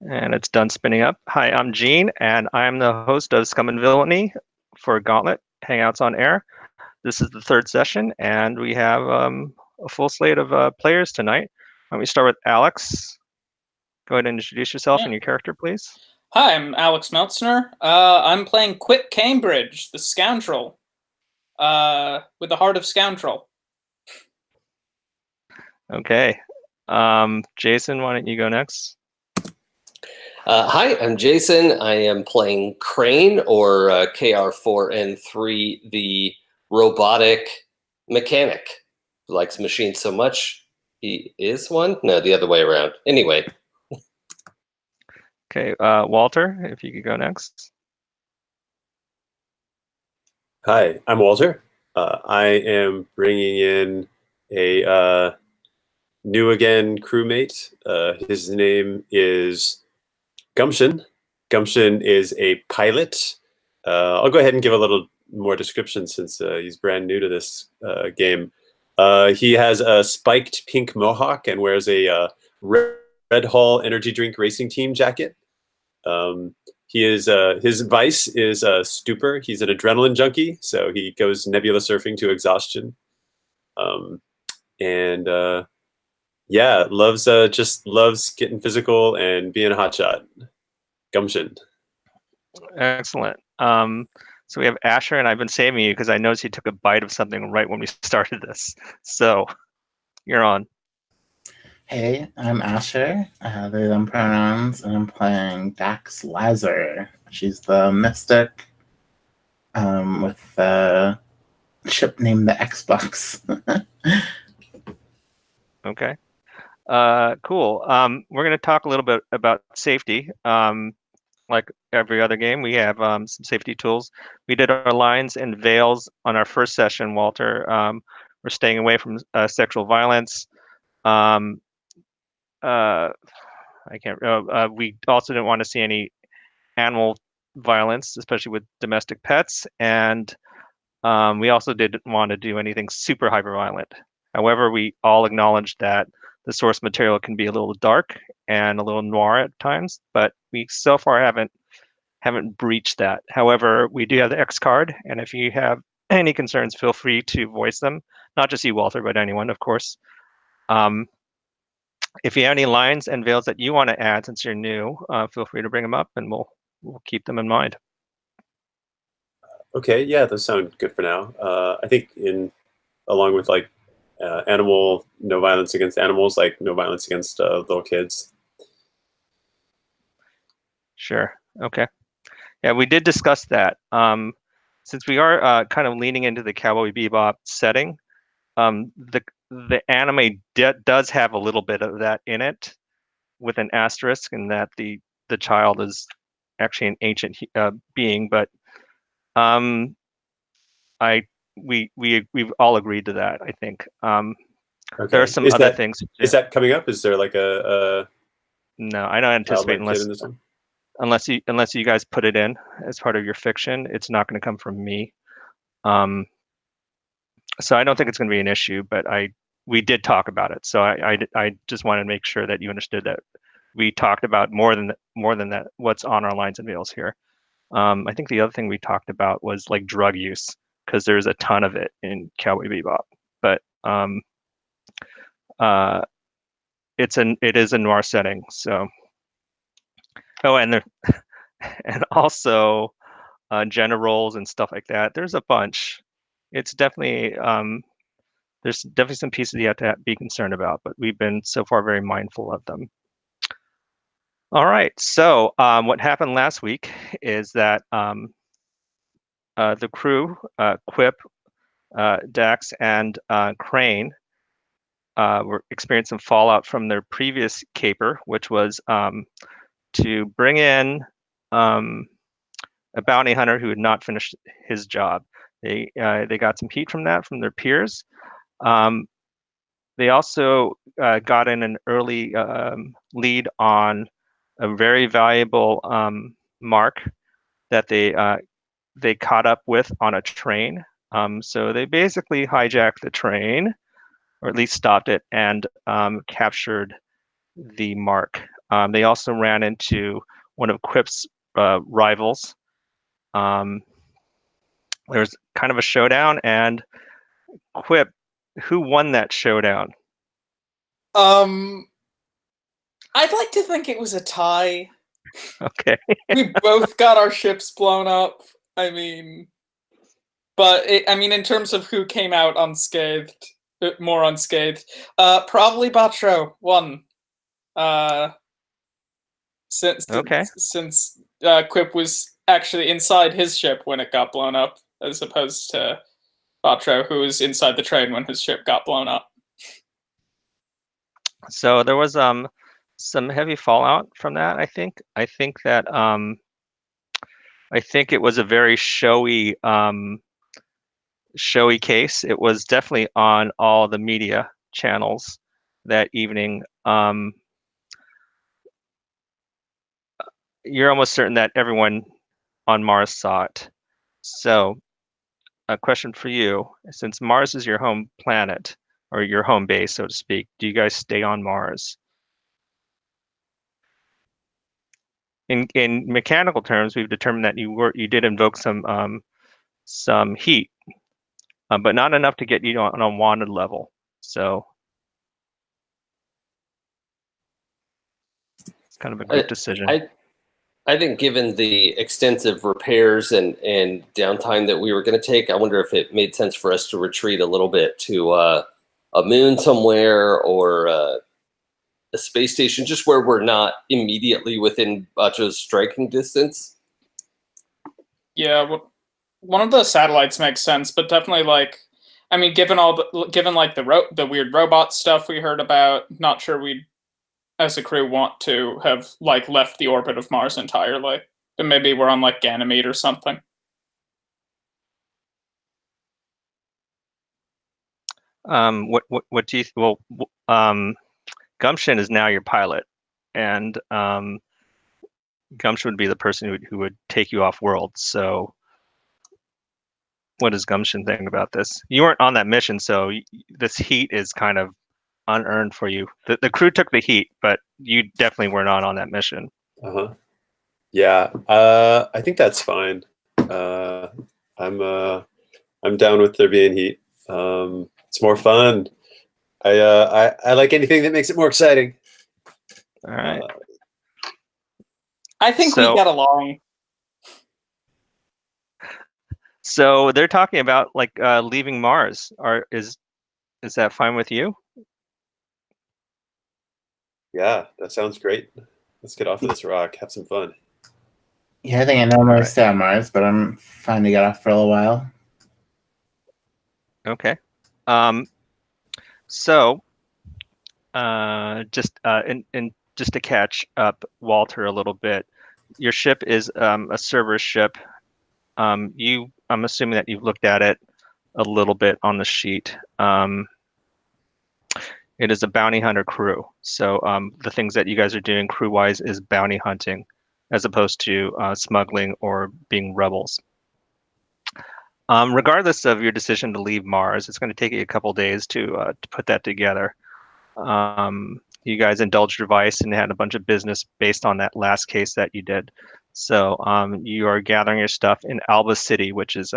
And it's done spinning up. Hi, I'm Gene, and I'm the host of Scum and Villainy for Gauntlet Hangouts on Air. This is the third session, and we have a full slate of players tonight. Why don't we start with Alex? Go ahead and introduce yourself and your character, please. Hi, I'm Alex Meltzner. I'm playing Quit Cambridge, the scoundrel, with the heart of scoundrel. Okay. Jason, why don't you go next? Hi, I'm Jason. I am playing Crane, or KR4N3, the robotic mechanic who likes machines so much he is one. No, the other way around. Anyway. Okay, Walter, if you could go next. Hi, I'm Walter. I am bringing in a new again crewmate. His name is Gumption. Gumption is a pilot. I'll go ahead and give a little more description since he's brand new to this game. He has a spiked pink mohawk and wears a Red Hall energy drink racing team jacket. He is his vice is stupor. He's an adrenaline junkie, so he goes nebula surfing to exhaustion. Yeah, just loves getting physical and being a hotshot. Gumption. Excellent. So we have Asher, and I've been saving you because I noticed you took a bite of something right when we started this. So you're on. Hey, I'm Asher. They them pronouns, and I'm playing Dax Lazar. She's the mystic with the ship named the Xbox. Okay. Cool. We're going to talk a little bit about safety. Like every other game, we have some safety tools. We did our lines and veils on our first session, Walter. We're staying away from sexual violence. We also didn't want to see any animal violence, especially with domestic pets, and we also didn't want to do anything super hyper violent. However, we all acknowledge that the source material can be a little dark and a little noir at times, but we so far haven't breached that. However, we do have the X card, and if you have any concerns, feel free to voice them. Not just you, Walter, but anyone, of course. If you have any lines and veils that you want to add since you're new, feel free to bring them up, and we'll keep them in mind. Okay, yeah, those sound good for now. I think along with like animal, no violence against animals, like no violence against little kids. Sure. Okay. Yeah, we did discuss that. Since we are kind of leaning into the Cowboy Bebop setting, the anime does have a little bit of that in it, with an asterisk, in that the child is actually an ancient being. But we've all agreed to that, I think. Okay. There are some other things. Is that coming up? Is there like a No, I don't anticipate unless you guys put it in as part of your fiction. It's not going to come from me. So I don't think it's going to be an issue, but we did talk about it. So I just wanted to make sure that you understood that we talked about more than that, what's on our lines and veils here. I think the other thing we talked about was like drug use, because there's a ton of it in Cowboy Bebop. But it is a noir setting. So and also gender roles and stuff like that. There's a bunch. It's definitely there's definitely some pieces you have to be concerned about, but we've been so far very mindful of them. All right. So what happened last week is that the crew, Quip, Dax, and Crane, were experiencing fallout from their previous caper, which was to bring in a bounty hunter who had not finished his job. They got some heat from that from their peers. They also got in an early lead on a very valuable mark that they caught up with on a train. So they basically hijacked the train, or at least stopped it, and captured the mark. They also ran into one of Quip's rivals. There was kind of a showdown, and Quip, who won that showdown? I'd like to think it was a tie. Okay. We both got our ships blown up. I mean, but in terms of who came out unscathed, more unscathed, probably Batro won. Since Okay. Quip was actually inside his ship when it got blown up, as opposed to Batro, who was inside the train when his ship got blown up. So there was some heavy fallout from that, I think. I think it was a very showy case. It was definitely on all the media channels that evening. You're almost certain that everyone on Mars saw it. So, a question for you: since Mars is your home planet or your home base, so to speak, do you guys stay on Mars? In mechanical terms, we've determined that you did invoke some heat, but not enough to get you on a wanted level. So it's kind of a group decision. I think given the extensive repairs and downtime that we were going to take, I wonder if it made sense for us to retreat a little bit to a moon somewhere or a space station, just where we're not immediately within Bacho's striking distance. Yeah, well, one of the satellites makes sense, but definitely given the weird robot stuff we heard about, not sure we'd as a crew want to have left the orbit of Mars entirely. But maybe we're on Ganymede or something. What do you Gumption is now your pilot, and Gumption would be the person who would take you off world. So what does Gumption think about this? You weren't on that mission, so this heat is kind of unearned for you. The crew took the heat, but you definitely were not on that mission. Yeah, I think that's fine. I'm down with there being heat. It's more fun. I like anything that makes it more exciting. All right. I think we get along. So they're talking about leaving Mars. Is that fine with you? Yeah, that sounds great. Let's get off of this rock, have some fun. Yeah, I think I normally stay on Mars, but I'm fine to get off for a little while. Okay. So just to catch up Walter a little bit, your ship is a Cerberus ship. I'm assuming that you've looked at it a little bit on the sheet. It is a bounty hunter crew. So the things that you guys are doing crew-wise is bounty hunting, as opposed to smuggling or being rebels. Regardless of your decision to leave Mars, it's going to take you a couple days to put that together. You guys indulged your vice and had a bunch of business based on that last case that you did. So you are gathering your stuff in Alba City, which is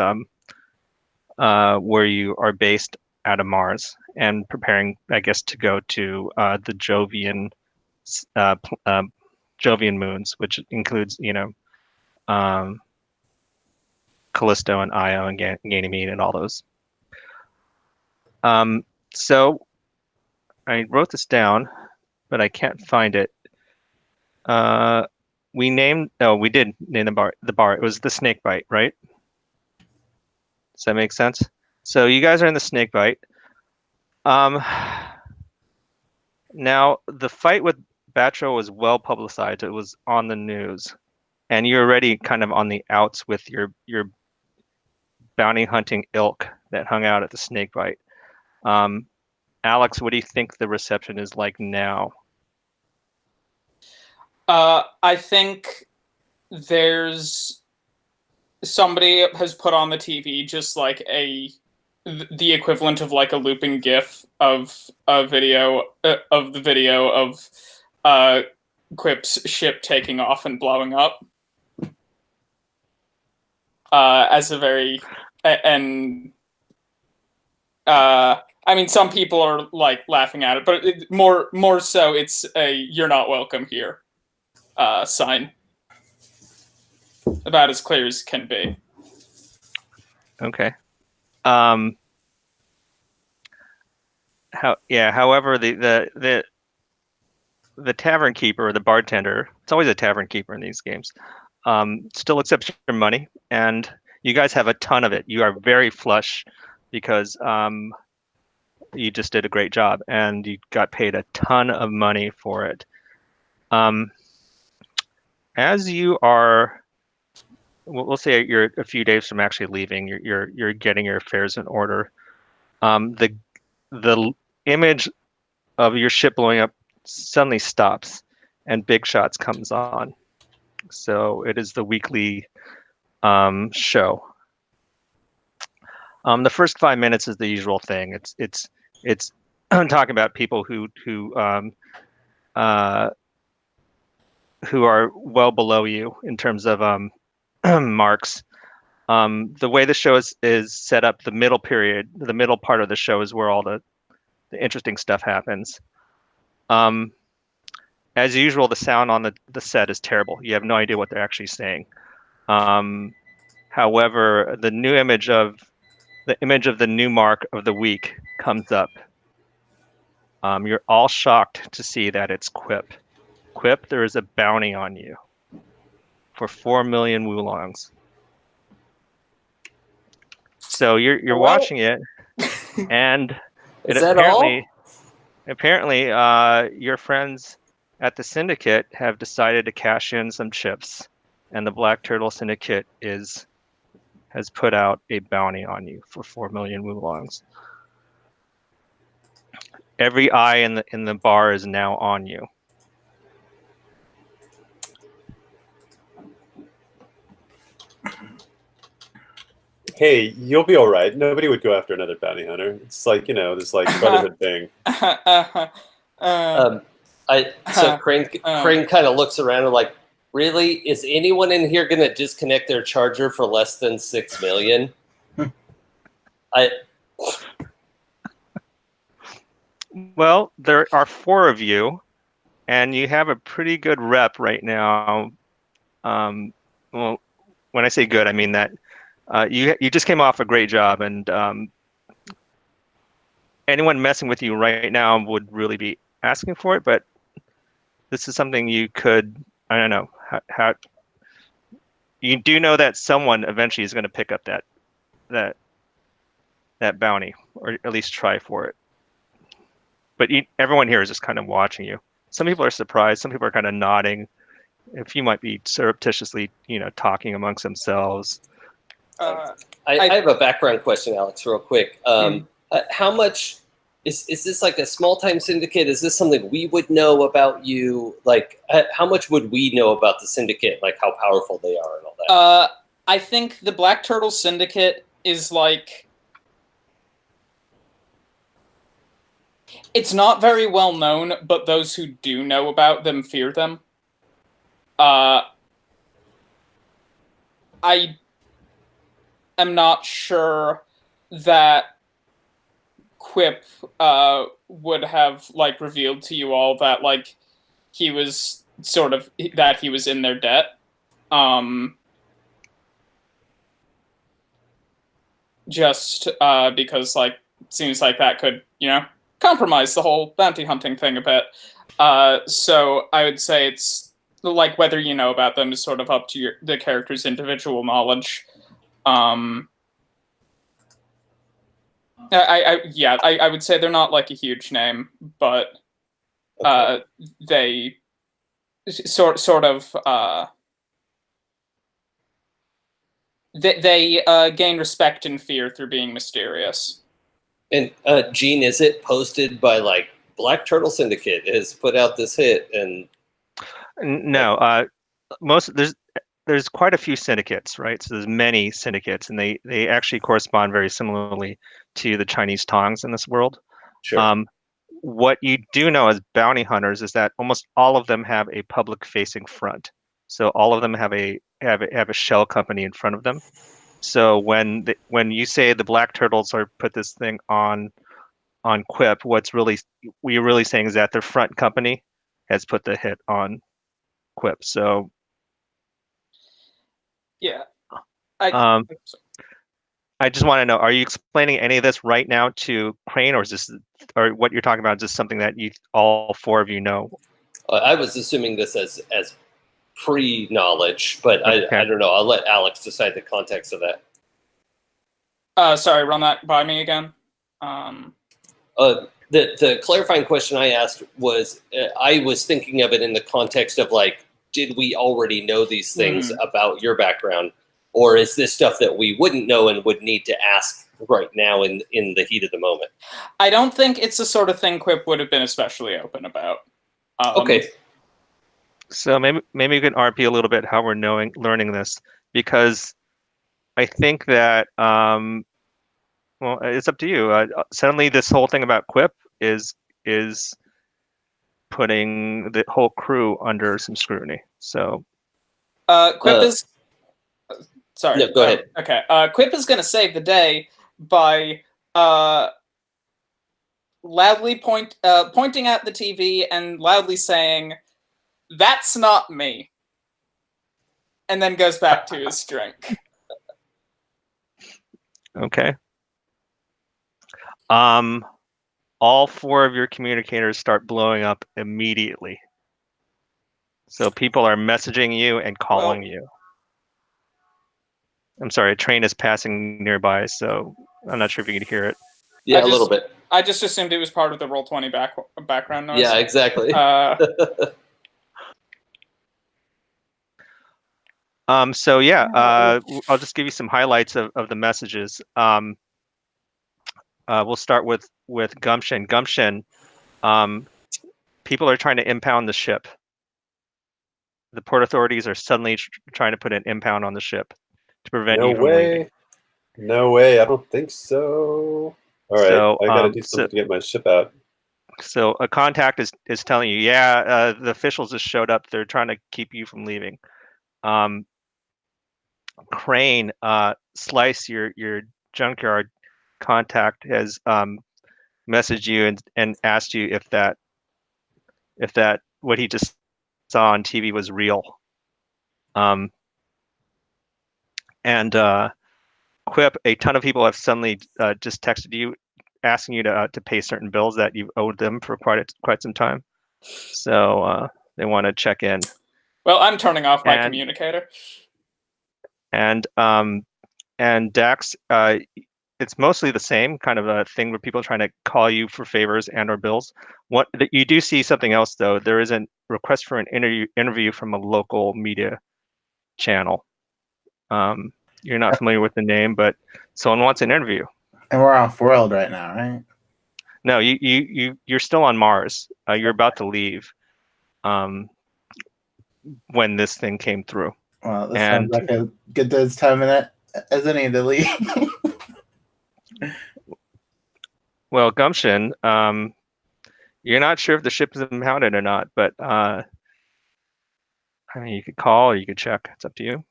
where you are based out of Mars, and preparing, I guess, to go to the Jovian moons, which includes, Callisto and Io and Ganymede and all those. So I wrote this down, but I can't find it. We did name the bar. It was the Snake Bite, right? Does that make sense? So you guys are in the Snake Bite. Now the fight with Batro was well publicized. It was on the news, and you're already kind of on the outs with your bounty hunting ilk that hung out at the Snake Bite. Alex, what do you think the reception is like now? I think somebody has put on the TV just the equivalent of a looping GIF of a video of the video of Quip's ship taking off and blowing up. As a very I mean, some people are like laughing at it, but more so, it's a "you're not welcome here" sign. About as clear as can be. Okay. However, the tavern keeper or the bartender, it's always a tavern keeper in these games, still accepts your money, and you guys have a ton of it. You are very flush because you just did a great job and you got paid a ton of money for it. As you are, we'll say you're a few days from actually leaving, you're getting your affairs in order. The image of your ship blowing up suddenly stops and Big Shots comes on. So it is the weekly show. The first 5 minutes is the usual thing. It's talking about people who are well below you in terms of marks. The way the show is set up, the middle period, the middle part of the show is where all the interesting stuff happens. As usual, the sound on the set is terrible. You have no idea what they're actually saying. However, the image of the new mark of the week comes up. You're all shocked to see that it's Quip. Quip, there is a bounty on you for 4 million wulongs. So you're watching it, and Is that all? Apparently, your friends at the syndicate have decided to cash in some chips, and the Black Turtle Syndicate has put out a bounty on you for 4 million wulongs. Every eye in the bar is now on you. Hey, you'll be all right. Nobody would go after another bounty hunter. It's like, this like brotherhood thing. So Crane kind of looks around and like, really? Is anyone in here gonna disconnect their charger for less than 6 million? Well, there are 4 of you, and you have a pretty good rep right now. Well, when I say good, I mean that you just came off a great job, and anyone messing with you right now would really be asking for it. But this is something you could, I don't know how you do know that someone eventually is going to pick up that bounty, or at least try for it. But everyone here is just kind of watching you. Some people are surprised. Some people are kind of nodding. A few might be surreptitiously, talking amongst themselves. I have a background question, Alex, real quick. How much is this like a small time syndicate? Is this something we would know about you? Like, how much would we know about the syndicate? Like, how powerful they are and all that? I think the Black Turtle Syndicate is like, it's not very well known, but those who do know about them fear them. I am not sure that Quip would have like revealed to you all that like he was that he was in their debt. Just because like it seems like that could, compromise the whole bounty hunting thing a bit. So I would say it's like whether you know about them is sort of up to the character's individual knowledge. I would say they're not like a huge name, but they sort of they gain respect and fear through being mysterious. And Gene, is it posted by like Black Turtle Syndicate has put out this hit? And no, there's quite a few syndicates, right? So there's many syndicates, and they actually correspond very similarly to the Chinese tongs in this world. Sure. what you do know as bounty hunters is that almost all of them have a public-facing front. So all of them have a shell company in front of them. So when you say the Black Turtles are put this thing on Quip, what you're really saying is that their front company has put the hit on Quip. So Yeah. I just want to know, are you explaining any of this right now to Crane, or is this, or what you're talking about, just something that all four of you know? I was assuming this as pre-knowledge, but Okay. I don't know. I'll let Alex decide the context of that. Sorry, run that by me again. The clarifying question I asked was, I was thinking of it in the context of like, did we already know these things about your background, or is this stuff that we wouldn't know and would need to ask right now in the heat of the moment? I don't think it's the sort of thing Quip would have been especially open about. Okay. So maybe you can RP a little bit how we're learning this, because I think that well, it's up to you. Suddenly, this whole thing about Quip is putting the whole crew under some scrutiny. So Quip is sorry. No, go ahead. Okay. Quip is going to save the day by loudly pointing at the TV and loudly saying, "That's not me," and then goes back to his drink. okay. All four of your communicators start blowing up immediately. So people are messaging you and calling you. I'm sorry, a train is passing nearby, so I'm not sure if you can hear it. Yeah, a little bit. I just assumed it was part of the Roll20 background noise. Yeah, exactly. So yeah, I'll just give you some highlights of the messages. We'll start with Gumption. Gumption, people are trying to impound the ship. The port authorities are suddenly trying to put an impound on the ship to prevent you from leaving. No way. I don't think so. All right, So, I gotta do something to get my ship out. So a contact is telling you, yeah, the officials just showed up. They're trying to keep you from leaving. Crane, Slice, your junkyard contact has messaged you and asked you if that what he just saw on TV was real. And Quip, a ton of people have suddenly just texted you asking you to pay certain bills that you've owed them for quite some time. So they want to check in. Well, I'm turning off my communicator. And Dax, it's mostly the same kind of a thing where people are trying to call you for favors and or bills. What you do see something else though. There is a request for an interview from a local media channel. You're not familiar with the name, but someone wants an interview. And we're off world right now, right? No, you're still on Mars. You're about to leave when this thing came through. Well, this sounds like a good time minute as any to leave. Well, Gumption, you're not sure if the ship is impounded or not, but I mean, you could call or you could check. It's up to you.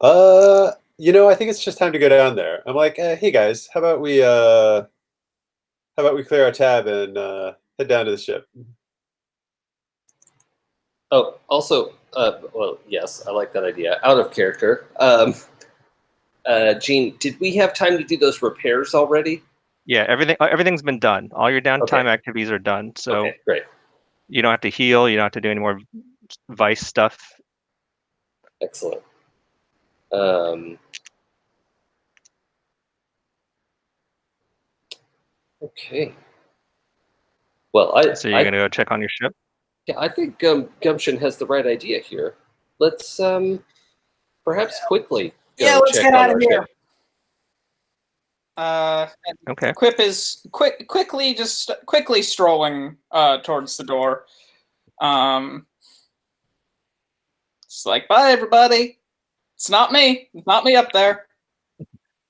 I think it's just time to go down there. I'm like, hey guys, how about we clear our tab and head down to the ship? Oh, also, well, yes, I like that idea. Out of character. Gene, did we have time to do those repairs already? Yeah, everything's been done. All your downtime activities are done. So great. You don't have to heal. You don't have to do any more vice stuff. Excellent. Okay. Well, so you're gonna go check on your ship? Yeah, I think Gumption has the right idea here. Let's perhaps quickly go let's check get on out of our here. ship. Okay. Quip is quickly strolling towards the door. It's like, bye everybody. It's not me. It's not me up there.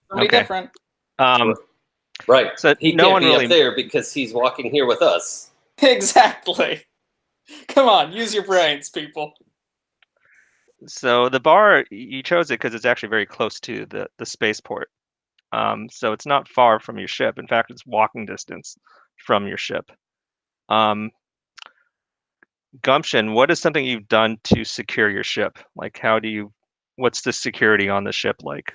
Somebody different. Right. So He no can't one be really. up there because he's walking here with us. Exactly. Come on, use your brains, people. So the bar, you chose it because it's actually very close to the spaceport. So it's not far from your ship. In fact, it's walking distance from your ship. Gumption, what is something you've done to secure your ship? Like, what's the security on the ship like?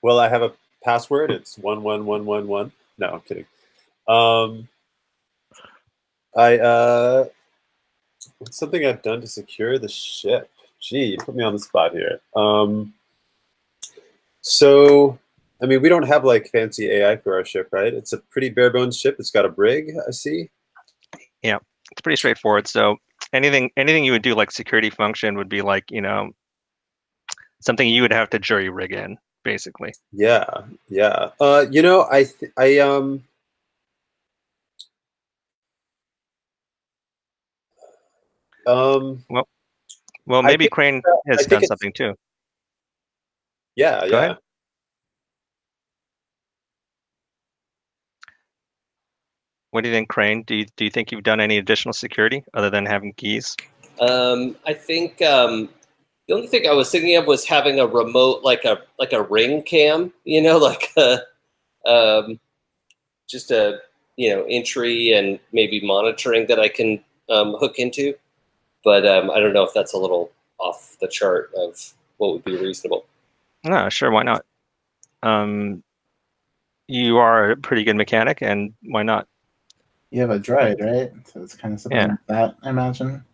Well, I have a password. It's 11111. No, I'm kidding. Um, what's something I've done to secure the ship? Gee, you put me on the spot here. So, I mean, we don't have like fancy AI for our ship, right? It's a pretty bare bones ship. It's got a brig, I see. Yeah, it's pretty straightforward. So anything you would do like security function would be like, something you would have to jury rig in, basically. Yeah, yeah. Well, well, I maybe think Crane I has think done it's something too. yeah, Go yeah. ahead. What do you think, Crane? Do you think you've done any additional security other than having keys? I think the only thing I was thinking of was having a remote, like a ring cam, like just a entry and maybe monitoring that I can hook into. But I don't know if that's a little off the chart of what would be reasonable. No, sure, why not? You are a pretty good mechanic, and why not? You have a droid, right? So it's kind of something Yeah. like that, I imagine.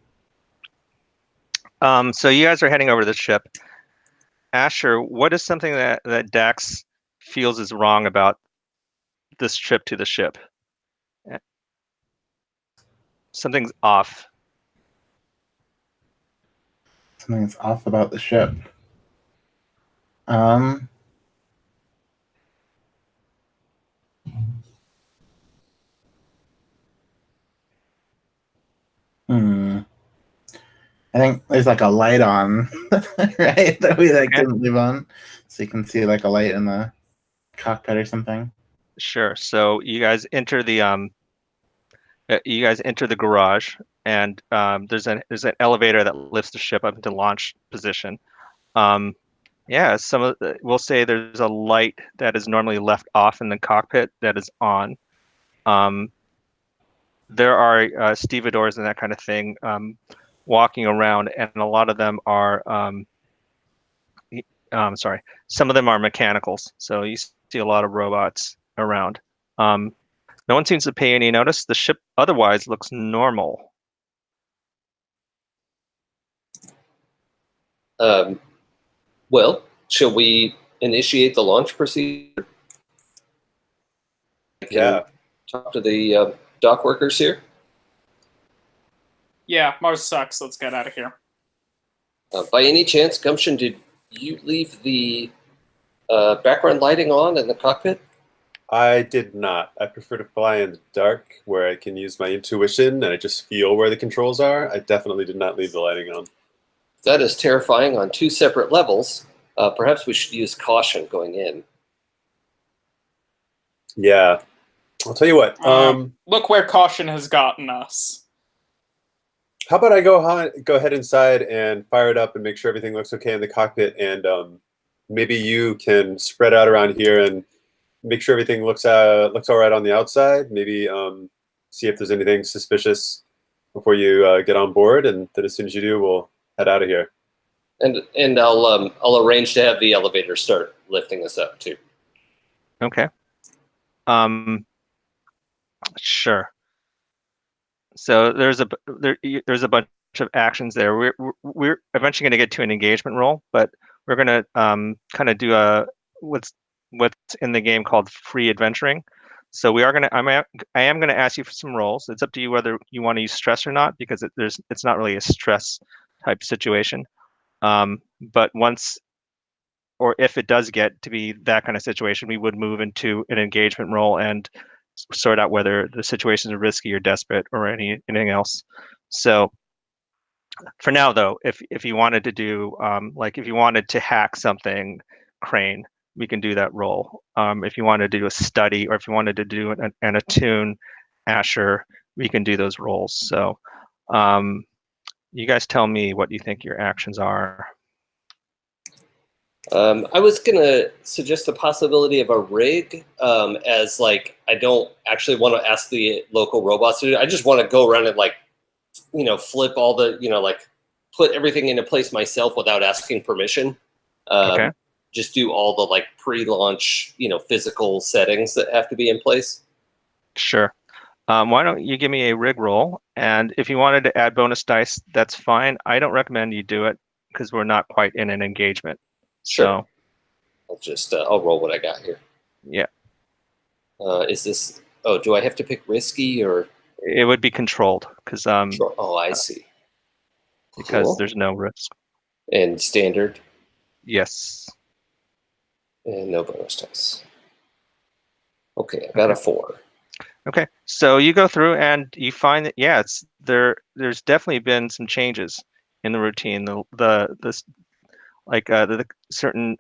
So you guys are heading over the ship. Asher, what is something that Dax feels is wrong about this trip to the ship? Something's off. Something's off about the ship. Um, hmm. I think there's like a light on, right? That we like Okay. didn't leave on, so you can see like a light in the cockpit or something. Sure. So you guys enter the garage, and there's an elevator that lifts the ship up into launch position. Yeah, we'll say there's a light that is normally left off in the cockpit that is on. There are stevedores and that kind of thing walking around, and a lot of them are sorry, some of them are mechanicals. So you see a lot of robots around. No one seems to pay any notice. The ship otherwise looks normal. Well, shall we initiate the launch procedure? I can Yeah. talk to the dock workers here. Yeah, Mars sucks. Let's get out of here. By any chance, Gumption, did you leave the background lighting on in the cockpit? I did not. I prefer to fly in the dark where I can use my intuition and I just feel where the controls are. I definitely did not leave the lighting on. That is terrifying on two separate levels. Perhaps we should use caution going in. Yeah. I'll tell you what. Look where caution has gotten us. How about I go ahead inside and fire it up and make sure everything looks okay in the cockpit, and maybe you can spread out around here and make sure everything looks all right on the outside. Maybe see if there's anything suspicious before you get on board, and then as soon as you do, we'll head out of here. And I'll arrange to have the elevator start lifting us up too. Okay. Sure. So there's a bunch of actions there. We're eventually going to get to an engagement roll, but we're going to kind of do what's in the game called free adventuring. So I am going to ask you for some rolls. It's up to you whether you want to use stress or not, because it's not really a stress type situation. But once or if it does get to be that kind of situation, we would move into an engagement role and sort out whether the situation is risky or desperate or anything else. So for now, though, if you wanted to do like if you wanted to hack something, Crane, we can do that roll. If you want to do a study, or if you wanted to do an attune Asher, we can do those rolls. So you guys tell me what you think your actions are. I was gonna suggest the possibility of a rig, as like I don't actually want to ask the local robots to do it. I just want to go around and like, flip all the, like put everything into place myself without asking permission. Okay. Just do all the like pre-launch, physical settings that have to be in place. Sure. Why don't you give me a rig roll? And if you wanted to add bonus dice, that's fine. I don't recommend you do it because we're not quite in an engagement. Sure. So I'll roll what I got here. yeah, Is this? Oh, do I have to pick risky or? it would be controlled because Sure. Oh, I see. Cool. there's no risk. And standard Yes. and no bonus dice. Okay, I got a 4. Okay, so you go through and you find that there's definitely been some changes in the routine. The certain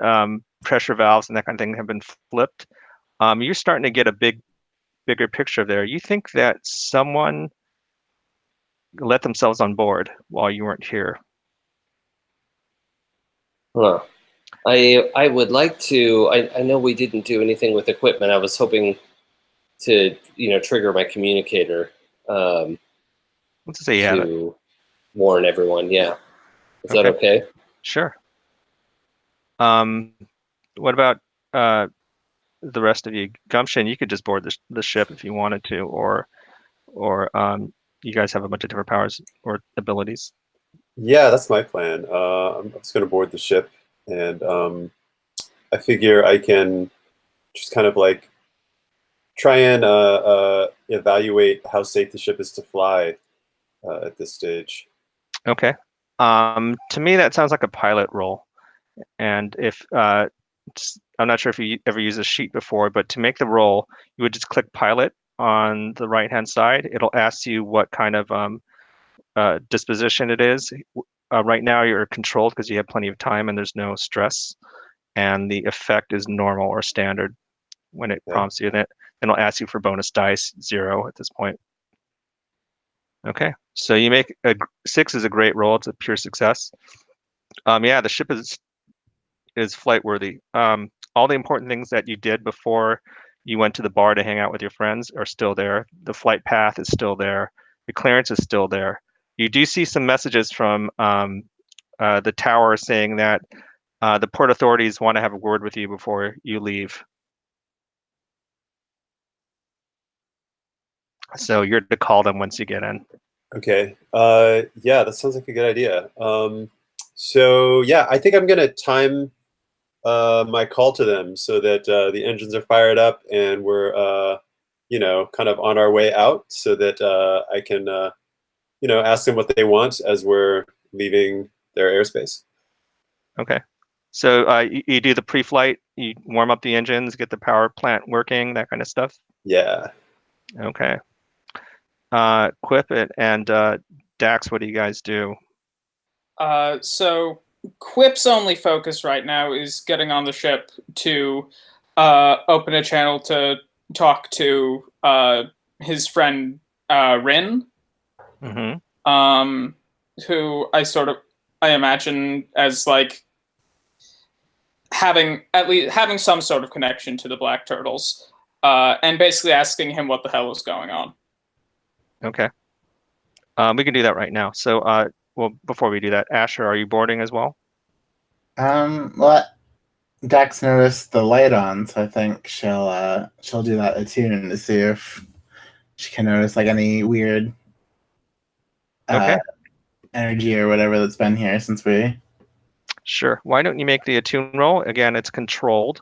pressure valves and that kind of thing have been flipped. You're starting to get a bigger picture there. You think that someone let themselves on board while you weren't here. Huh. I would like to. I know we didn't do anything with equipment. I was hoping to trigger my communicator Let's say you have it. to warn everyone. Yeah, is that okay? Sure. What about the rest of you? Gumption, you could just board the ship if you wanted to, or you guys have a bunch of different powers or abilities. Yeah, that's my plan. I'm just going to board the ship, and I figure I can just kind of like try and evaluate how safe the ship is to fly at this stage. Okay. To me, that sounds like a pilot role. And if I'm not sure if you ever used a sheet before, but to make the roll, you would just click pilot on the right-hand side. It'll ask you what kind of disposition it is. Right now, you're controlled because you have plenty of time and there's no stress, and the effect is normal or standard when it prompts you. Then it'll ask you for bonus dice, 0 at this point. Okay, so you make 6 is a great roll. It's a pure success. Yeah, the ship is flight worthy. All the important things that you did before you went to the bar to hang out with your friends are still there. The flight path is still there. The clearance is still there. You do see some messages from the tower saying that the port authorities want to have a word with you before you leave. So you're to call them once you get in. Okay. Yeah, that sounds like a good idea. So yeah, I think I'm gonna time my call to them so that the engines are fired up and we're kind of on our way out, so that I can ask them what they want as we're leaving their airspace. Okay. So you do the pre-flight, you warm up the engines, get the power plant working, that kind of stuff. Yeah. Okay. Quip it and Dax, what do you guys do? So Quip's only focus right now is getting on the ship to open a channel to talk to his friend Rin, Mm-hmm. who I imagine as like having some sort of connection to the Black Turtles, and basically asking him what the hell is going on. Okay. We can do that right now. So, well, before we do that, Asher, are you boarding as well? Well, Dax noticed the light on, so I think she'll do that attune to see if she can notice like any weird Okay. energy or whatever that's been here since we. Sure. Why don't you make the attune roll? Again, it's controlled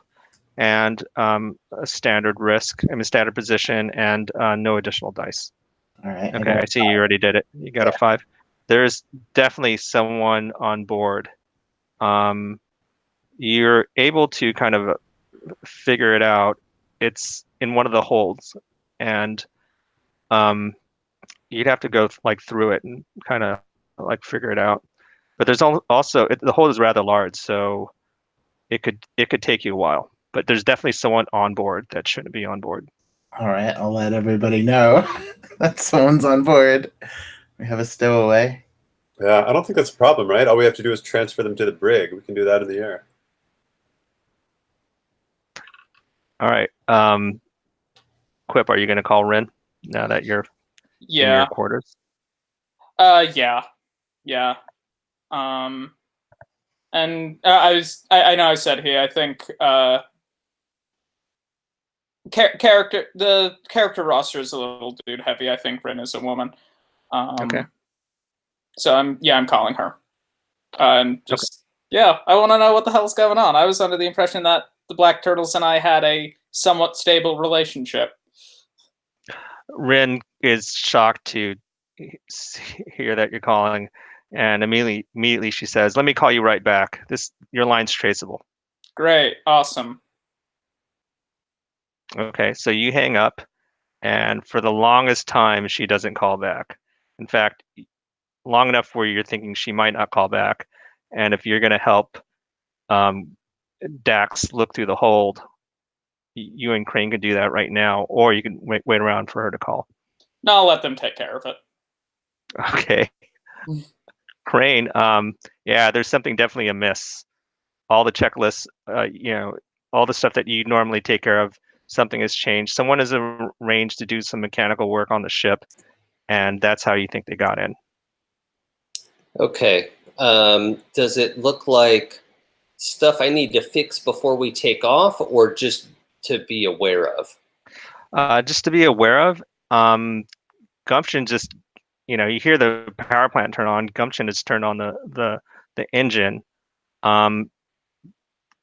and a standard risk, standard position, and no additional dice. All right. Okay, I see you already did it. You got a 5. There's definitely someone on board. You're able to kind of figure it out. It's in one of the holds, and you'd have to go like through it and kind of like figure it out. But there's also the hold is rather large, so it could take you a while. but there's definitely someone on board that shouldn't be on board. All right, I'll let everybody know that someone's on board. We have a stowaway. Yeah, I don't think that's a problem, right? All we have to do is transfer them to the brig. We can do that in the air. All right. Quip, are you going to call Rin now that you're in your quarters? Yeah. And I know I said here, I think the character roster is a little dude heavy. I think Rin is a woman. Okay. So I'm calling her. And just I want to know what the hell's going on. I was under the impression that the Black Turtles and I had a somewhat stable relationship. Rin is shocked to hear that you're calling, and immediately she says, "Let me call you right back. Your line's traceable." Great, awesome. Okay, so you hang up, and for the longest time, she doesn't call back. In fact, long enough where you're thinking she might not call back, and if you're going to help Dax look through the hold, you and Crane could do that right now, or you can wait around for her to call. No, I'll let them take care of it. Okay. Crane, there's something definitely amiss. All the checklists, all the stuff that you normally take care of, something has changed. Someone has arranged to do some mechanical work on the ship, and that's how you think they got in. Okay. Does it look like stuff I need to fix before we take off, or just to be aware of? Just to be aware of. Gumption just, you hear the power plant turn on. Gumption has turned on the engine.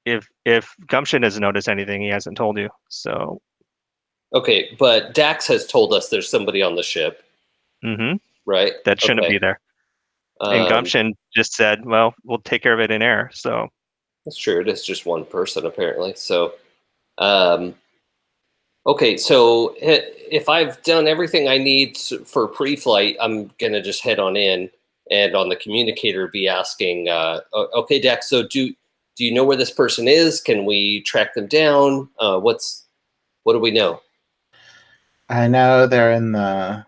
If Gumption hasn't noticed anything, he hasn't told you. So. Okay, but Dax has told us there's somebody on the ship. Mm-hmm. Right. That shouldn't be there. And Gumption just said, "Well, we'll take care of it in air." So. That's true. It is just one person apparently. So. Okay, so if I've done everything I need for pre-flight, I'm gonna just head on in, and on the communicator be asking, okay, Dax, so do you know where this person is? Can we track them down? What do we know? I know they're in the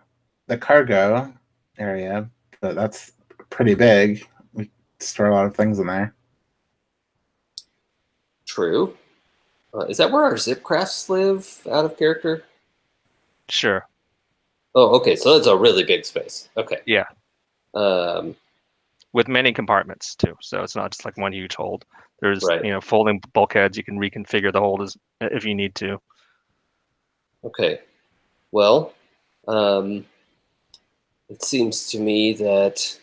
cargo area, but that's pretty big. We store a lot of things in there. True. Is that where our zip crafts live, out of character? Sure. Oh, okay. So it's a really big space. Okay. Yeah. With many compartments too, so it's not just like one huge hold. There's right. Folding bulkheads. You can reconfigure the hold if you need to. Okay. Well, it seems to me that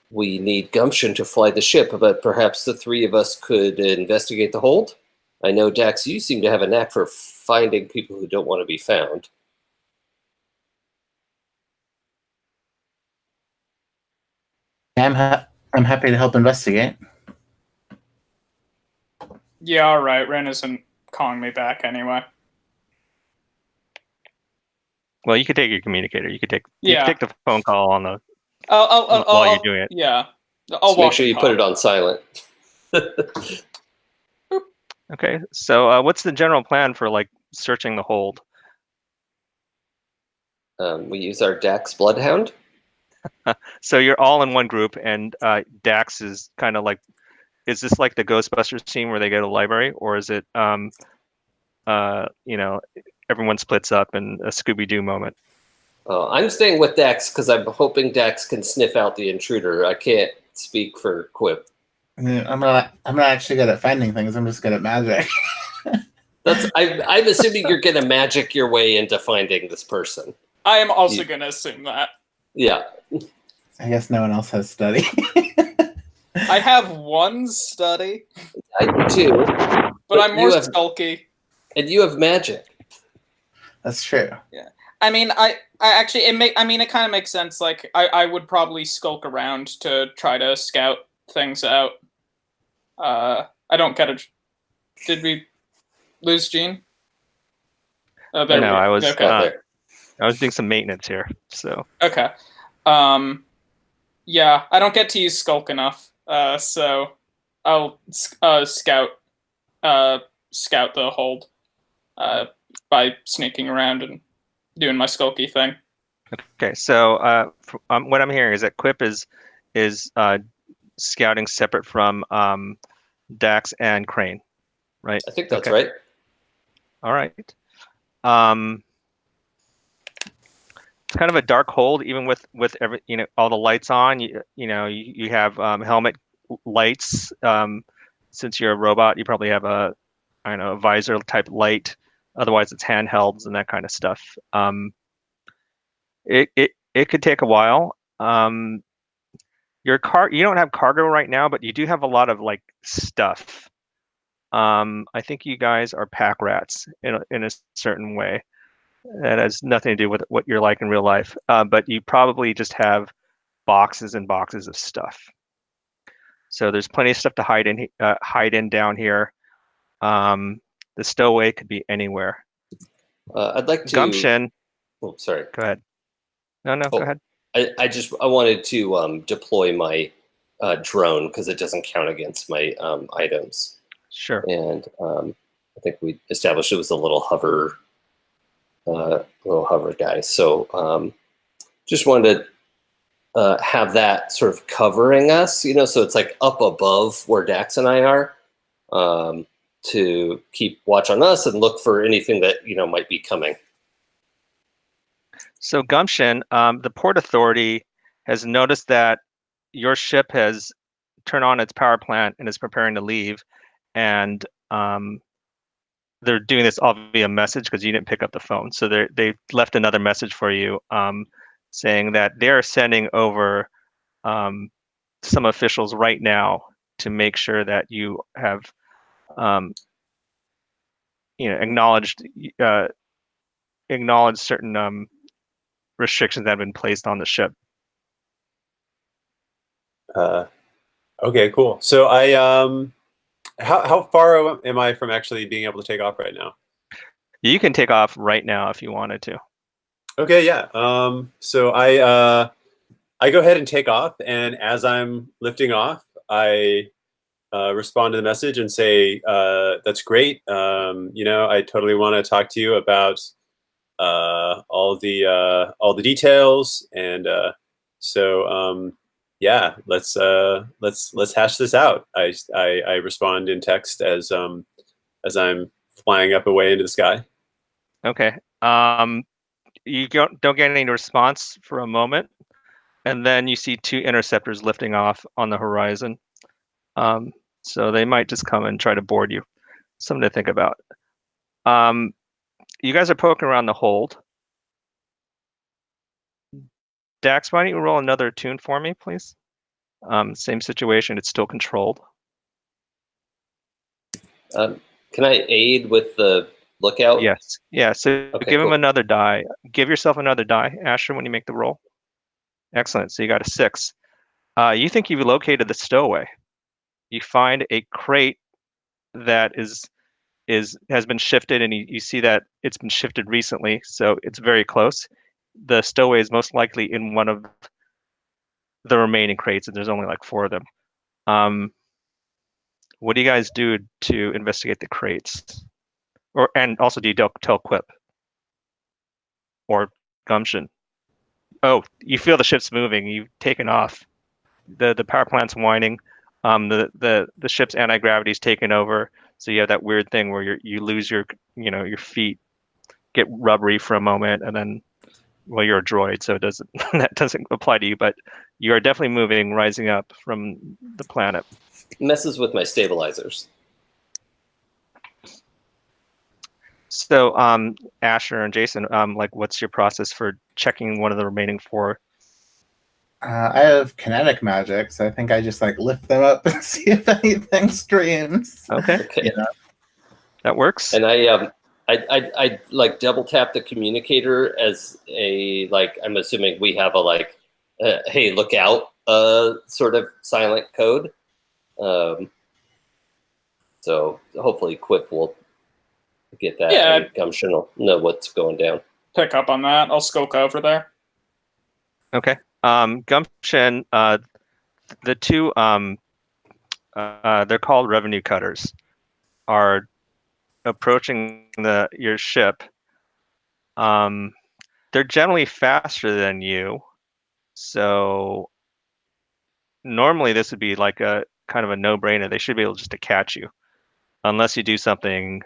we need gumption to fly the ship, but perhaps the three of us could investigate the hold. I know, Dax, you seem to have a knack for finding people who don't want to be found. I'm happy to help investigate. Yeah, all right. Ren isn't calling me back anyway. Well, you could take your communicator. You could take the phone call on the while you're doing it. Yeah. Just make sure you put it on silent. Okay, so what's the general plan for searching the hold? We use our Dax Bloodhound. So you're all in one group, and Dax is kind of like, is this like the Ghostbusters scene where they go to the library, or is it, everyone splits up in a Scooby-Doo moment? I'm staying with Dax because I'm hoping Dax can sniff out the intruder. I can't speak for Quip. I'm not actually good at finding things. I'm just good at magic. I'm assuming you're gonna magic your way into finding this person. I am also gonna assume that. Yeah. I guess no one else has study. I have one study. I do too. But I'm more skulky. And you have magic. That's true. Yeah. I mean, I actually it kind of makes sense. Like I would probably skulk around to try to scout things out. I don't get it. Did we lose Gene? Oh, there no, I was I was doing some maintenance here. So okay. Yeah, I don't get to use skulk enough. So I'll scout scout the hold by sneaking around and doing my skulky thing. Okay, so what I'm hearing is that Quip is scouting separate from Dax and Crane, right? I think that's Okay. right. All right. It's kind of a dark hold, even with every all the lights on. You have helmet lights. Since you're a robot, you probably have a I don't know, a visor type light. Otherwise, it's handhelds and that kind of stuff. It could take a while. You don't have cargo right now, but you do have a lot of like stuff. I think you guys are pack rats in a certain way. That has nothing to do with what you're like in real life. But you probably just have boxes and boxes of stuff. So there's plenty of stuff to hide in down here. The stowaway could be anywhere. I'd like to. Gumption. Oh, sorry. Go ahead. No, go ahead. I wanted to deploy my drone because it doesn't count against my items. Sure. And I think we established it was a little hover guy. So just wanted to have that sort of covering us, so it's like up above where Dax and I are, to keep watch on us and look for anything that might be coming. So Gumption, the Port Authority has noticed that your ship has turned on its power plant and is preparing to leave, and they're doing this all via message because you didn't pick up the phone. So they left another message for you, saying that they're sending over some officials right now to make sure that you have acknowledged certain restrictions that have been placed on the ship. Okay, cool. So how far am I from actually being able to take off right now? You can take off right now if you wanted to. Okay, yeah. So I go ahead and take off, and as I'm lifting off, I respond to the message and say, "That's great. I totally want to talk to you about all the details, and yeah, let's hash this out." I respond in text as I'm flying up away into the sky. Okay. You don't get any response for a moment, and then you see two interceptors lifting off on the horizon. So they might just come and try to board you. Something to think about. You guys are poking around the hold. Dax, why don't you roll another tune for me, please? Same situation. It's still controlled. Can I aid with the lookout? Yes. Yeah. So Okay, give him cool. another die. Give yourself another die, Asher, when you make the roll. Excellent. So you got a 6. You think you've located the stowaway. You find a crate that has been shifted, and you see that it's been shifted recently, so it's very close. The stowaway is most likely in one of the remaining crates, and there's only like 4 of them. What do you guys do to investigate the crates? And also, do you tell Quip or Gumption? Oh, you feel the ship's moving. You've taken off. The power plant's whining. The ship's anti-gravity is taken over. So you have that weird thing where you lose your feet get rubbery for a moment, and then you're a droid, so that doesn't apply to you. But you are definitely moving, rising up from the planet. Messes with my stabilizers. So, Asher and Jason, what's your process for checking one of the remaining 4? I have kinetic magic, so I think I just lift them up and see if anything screams. Okay. That works. And I like double tap the communicator as a I'm assuming we have a hey, look out sort of silent code. So hopefully Quip will get that. Yeah. And Gumption will know what's going down. Pick up on that. I'll skulk over there. Okay. Gumption, the 2 they're called revenue cutters, are approaching your ship. They're generally faster than you, so normally this would be like a kind of a no-brainer. They should be able just to catch you, unless you do something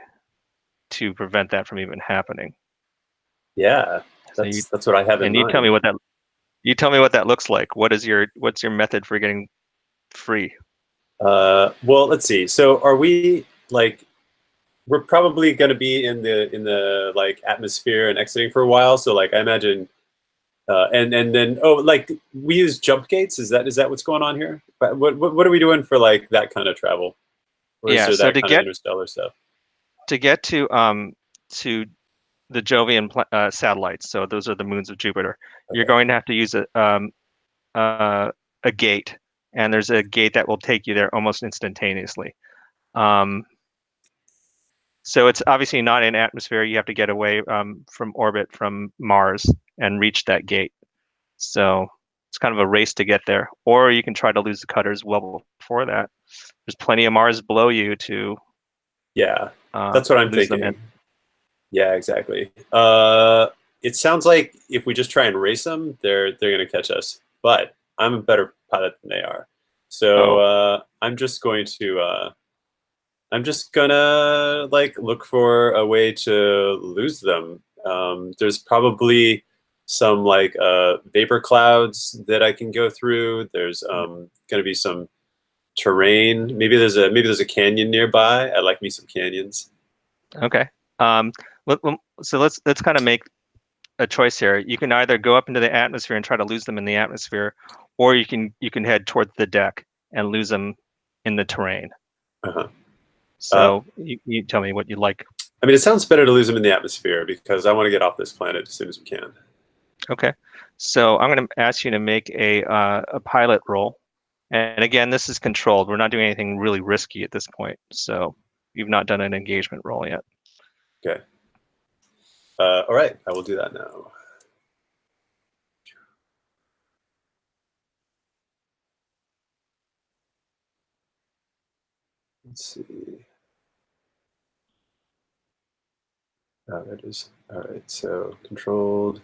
to prevent that from even happening. Yeah, So that's what I have in you mind. tell me what that looks like. What's your method for getting free? Well, let's see. So are we like we're probably going to be in the like atmosphere and exiting for a while. So like I imagine, and then like we use jump gates. Is that what's going on here? What are we doing for like that kind of travel? Or is Yeah. there So that kind of interstellar stuff? to get to the Jovian satellites, so those are the moons of Jupiter, you're Okay. going to have to use a gate, and there's a gate that will take you there almost instantaneously. So it's obviously not in atmosphere. You have to get away from orbit from Mars and reach that gate. So it's kind of a race to get there. Or you can try to lose the cutters well before that. There's plenty of Mars below you to Yeah, that's what I'm lose them thinking. in. Yeah, exactly. It sounds like if we just try and race them, they're gonna catch us. But I'm a better pilot than they are, so Oh, I'm just gonna like look for a way to lose them. There's probably some like vapor clouds that I can go through. There's gonna be some terrain. Maybe there's a canyon nearby. I like me some canyons. okay. Um, so let's kind of make a choice here. You can either go up into the atmosphere and try to lose them in the atmosphere, or you can head towards the deck and lose them in the terrain. Uh-huh. So you tell me what you like. I mean, it sounds better to lose them in the atmosphere because I want to get off this planet as soon as we can. Okay. So I'm going to ask you to make a pilot roll. And again, this is controlled. We're not doing anything really risky at this point. So you've not done an engagement roll yet. Okay. All right, I will do that now. Let's see. Oh, there it is. All right, so controlled.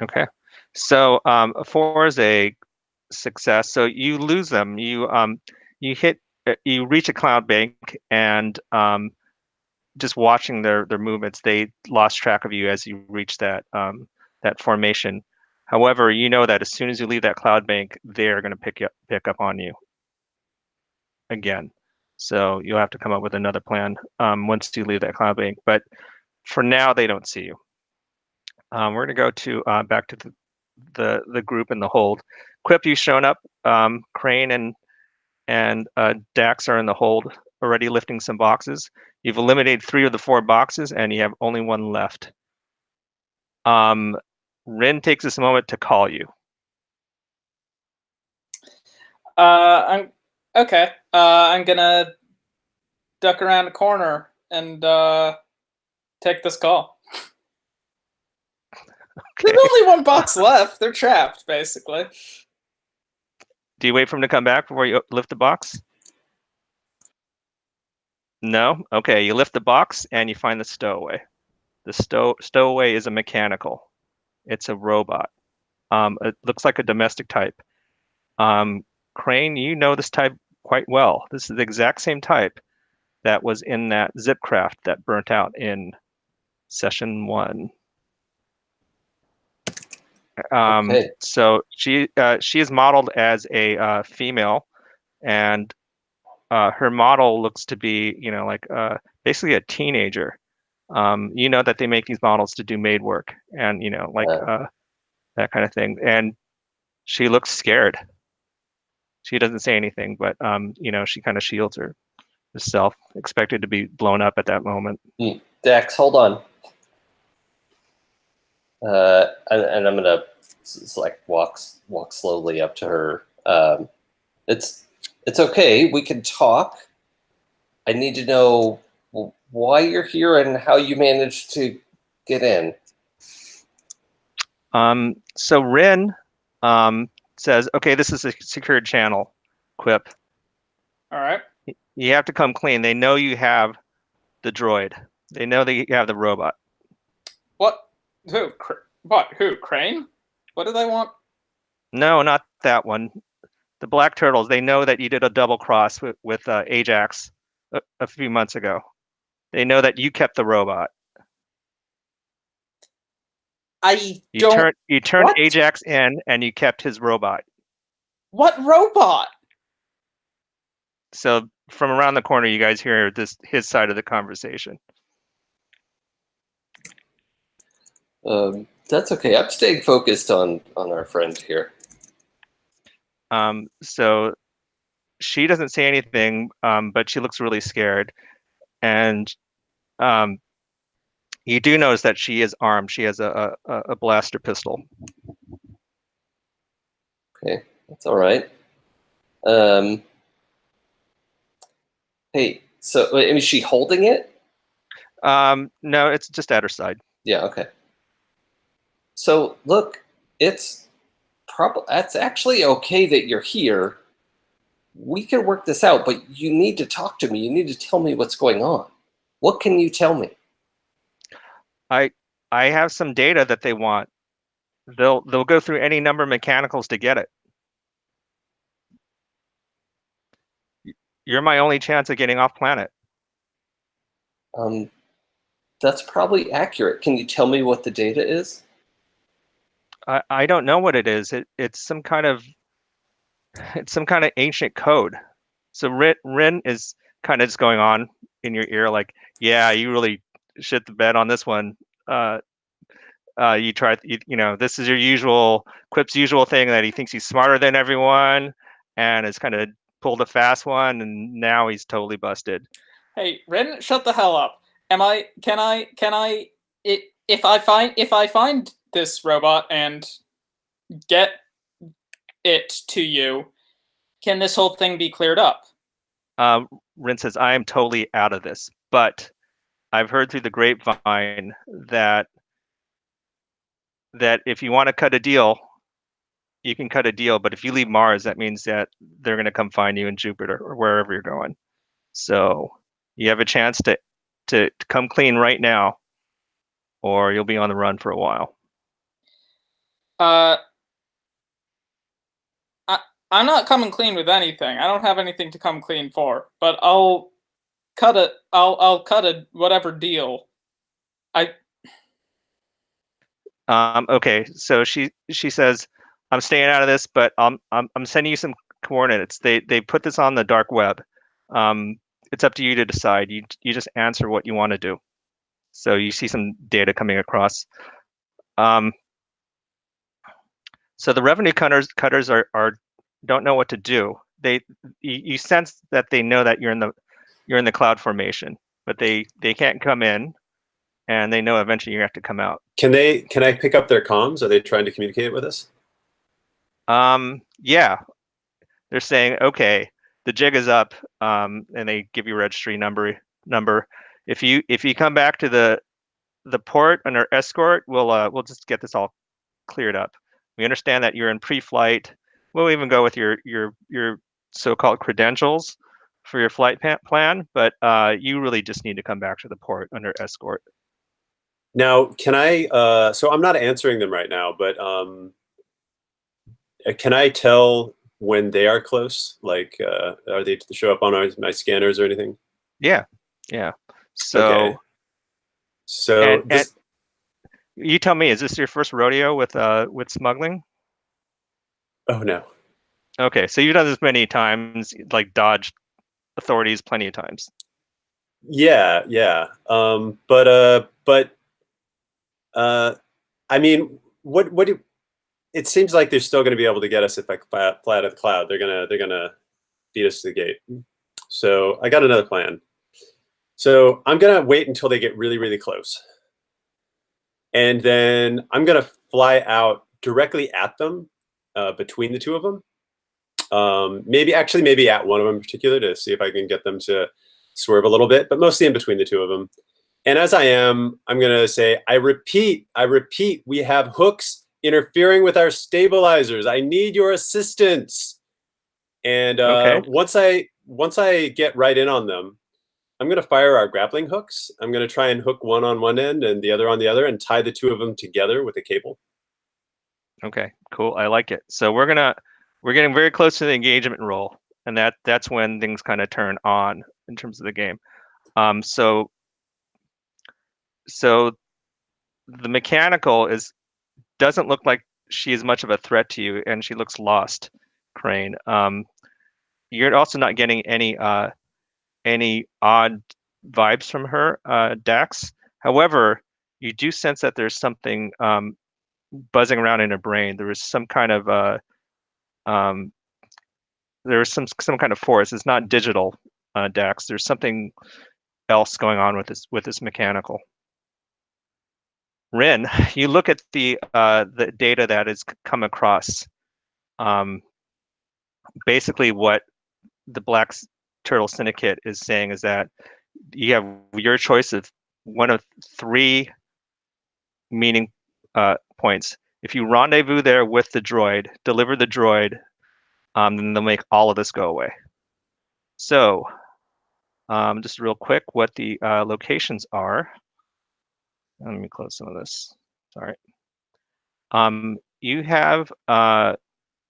Okay. So 4 is a success. So you lose them. You reach a cloud bank, and just watching their movements, they lost track of you as you reach that formation. However, you know that as soon as you leave that cloud bank, they're going to pick up on you again. So you'll have to come up with another plan once you leave that cloud bank. But for now, they don't see you. We're going to go to back to the group in the hold. Quip, you've shown up. Crane and Dax are in the hold, already lifting some boxes. You've eliminated 3 of the 4 boxes, and you have only 1 left. Rin takes this moment to call you. I'm okay. I'm gonna duck around the corner and take this call. Okay. There's only 1 box left. They're trapped, basically. Do you wait for him to come back before you lift the box? No? Okay, you lift the box and you find the stowaway. The stowaway is a mechanical. It's a robot. It looks like a domestic type. Crane, you know this type quite well. This is the exact same type that was in that zip craft that burnt out in session 1. Okay. So she is modeled as a female, and her model looks to be, like basically a teenager. You know that they make these models to do maid work and like that kind of thing. And she looks scared. She doesn't say anything, but she kind of shields herself, expected to be blown up at that moment. Dax, hold on. And I'm gonna like walk slowly up to her. It's okay. We can talk. I need to know why you're here and how you managed to get in. So Rin says, "Okay, this is a secured channel." Quip. All right. You have to come clean. They know you have the droid. They know that you have the robot. What? Who? What? Who? Crane? What do they want? No, not that one. The Black Turtles. They know that you did a double cross with Ajax a few months ago. They know that you kept the robot. I You don't. turned What? Ajax in, and you kept his robot. What robot? So from around the corner, you guys hear his side of the conversation. That's okay. I'm staying focused on our friend here. So she doesn't say anything, but she looks really scared. And you do notice that she is armed. She has a blaster pistol. Okay, that's all right. Hey, so is she holding it? No, it's just at her side. Yeah, okay. So look, it's actually okay that you're here. We can work this out, but you need to talk to me. You need to tell me what's going on. What can you tell me? I have some data that they want. They'll go through any number of mechanicals to get it. You're my only chance of getting off planet. That's probably accurate. Can you tell me what the data is? I don't know what it is. It's some kind of ancient code. So Rin is kind of just going on in your ear like, yeah, you really shit the bed on this one. You try, this is your usual Quip's usual thing that he thinks he's smarter than everyone, and has kind of pulled a fast one, and now he's totally busted. Hey, Ren, shut the hell up. If I find this robot and get it to you, can this whole thing be cleared up? Rin says, I am totally out of this, but I've heard through the grapevine that if you want to cut a deal, you can cut a deal, but if you leave Mars, that means that they're going to come find you in Jupiter or wherever you're going. So you have a chance to come clean right now, or you'll be on the run for a while. I'm not coming clean with anything. I don't have anything to come clean for, but I'll cut it. I'll cut a whatever deal. Okay, so she says, I'm staying out of this, but I'm sending you some coordinates. They put this on the dark web. It's up to you to decide. You just answer what you want to do. So you see some data coming across. So the revenue cutters are don't know what to do. You sense that they know that you're in the cloud formation, but they can't come in, and they know eventually you have to come out. Can I pick up their comms? Are they trying to communicate with us? Yeah, they're saying, okay, the jig is up, and they give you a registry number. If you come back to the port under escort, we'll just get this all cleared up. We understand that you're in pre-flight. We'll even go with your so-called credentials for your flight plan, but you really just need to come back to the port under escort. Now, can I? So I'm not answering them right now, but can I tell when they are close? Like, are they to show up on my scanners or anything? Yeah. So, okay. So and you tell me, is this your first rodeo with smuggling? Oh no. Okay, so you've done this many times, like dodged authorities plenty of times. Yeah. I mean, what do? It seems like they're still going to be able to get us if I fly out of the cloud. They're gonna beat us to the gate. So I got another plan. So I'm gonna wait until they get really, really close, and then I'm gonna fly out directly at them, between the two of them. Maybe at one of them in particular to see if I can get them to swerve a little bit, but mostly in between the two of them. And as I'm going to say, I repeat, we have hooks interfering with our stabilizers. I need your assistance. And Okay. once I get right in on them, I'm going to fire our grappling hooks. I'm going to try and hook one on one end and the other on the other, and tie the two of them together with a cable. Okay, cool. I like it. So we're getting very close to the engagement roll, and that's when things kind of turn on in terms of the game. So the mechanical doesn't look like she is much of a threat to you, and she looks lost, Crane. You're also not getting any odd vibes from her, Dax. However, you do sense that there's something buzzing around in her brain. There is some kind of um, there's some kind of force. It's not digital, Dax. There's something else going on with this mechanical. Rin, you look at the data that has come across. Basically, what the Black Turtle Syndicate is saying is that you have your choice of one of three meaning points. If you rendezvous there with the droid, deliver the droid, then they'll make all of this go away. So, just real quick, what the locations are. Let me close some of this. Sorry. You have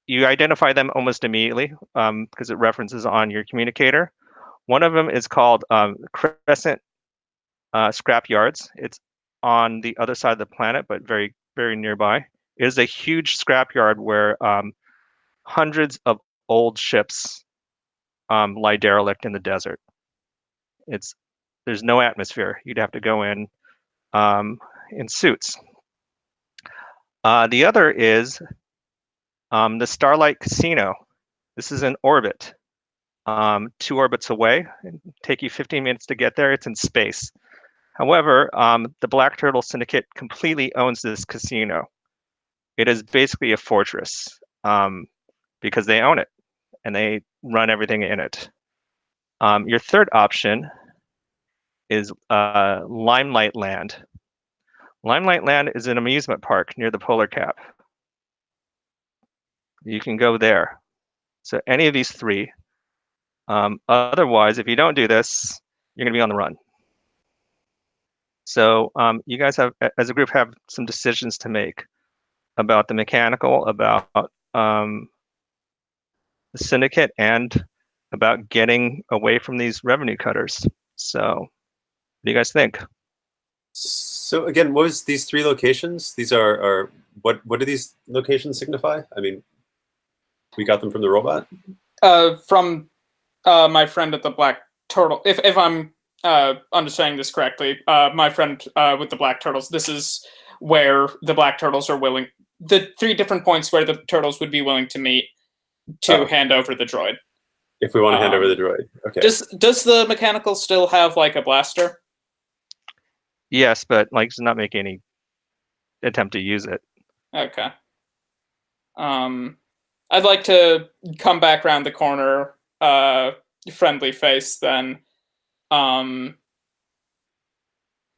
you identify them almost immediately because it references on your communicator. One of them is called Crescent Scrap Yards. It's on the other side of the planet, but very, very nearby. It is a huge scrapyard where hundreds of old ships lie derelict in the desert. There's no atmosphere. You'd have to go in suits. The other is the Starlight Casino. This is in orbit, 2 orbits away. It'll take you 15 minutes to get there. It's in space. However, the Black Turtle Syndicate completely owns this casino. It is basically a fortress because they own it and they run everything in it. Your third option is Limelight Land. Limelight Land is an amusement park near the polar cap. You can go there. So any of these three. Otherwise, if you don't do this, you're going to be on the run. So you guys have, as a group, have some decisions to make about the mechanical, about the syndicate, and about getting away from these revenue cutters. So what do you guys think? So again, what was these 3 locations? These are what do these locations signify? I mean, we got them from the robot? From my friend at the Black Turtle. If I'm understanding this correctly, my friend with the Black Turtles, this is where the Black Turtles are willing, the 3 different points where the Turtles would be willing to meet to hand over the droid. If we want to hand over the droid. Okay. Does the mechanical still have like a blaster? Yes, but like does not make any attempt to use it. Okay. I'd like to come back around the corner, friendly face then, and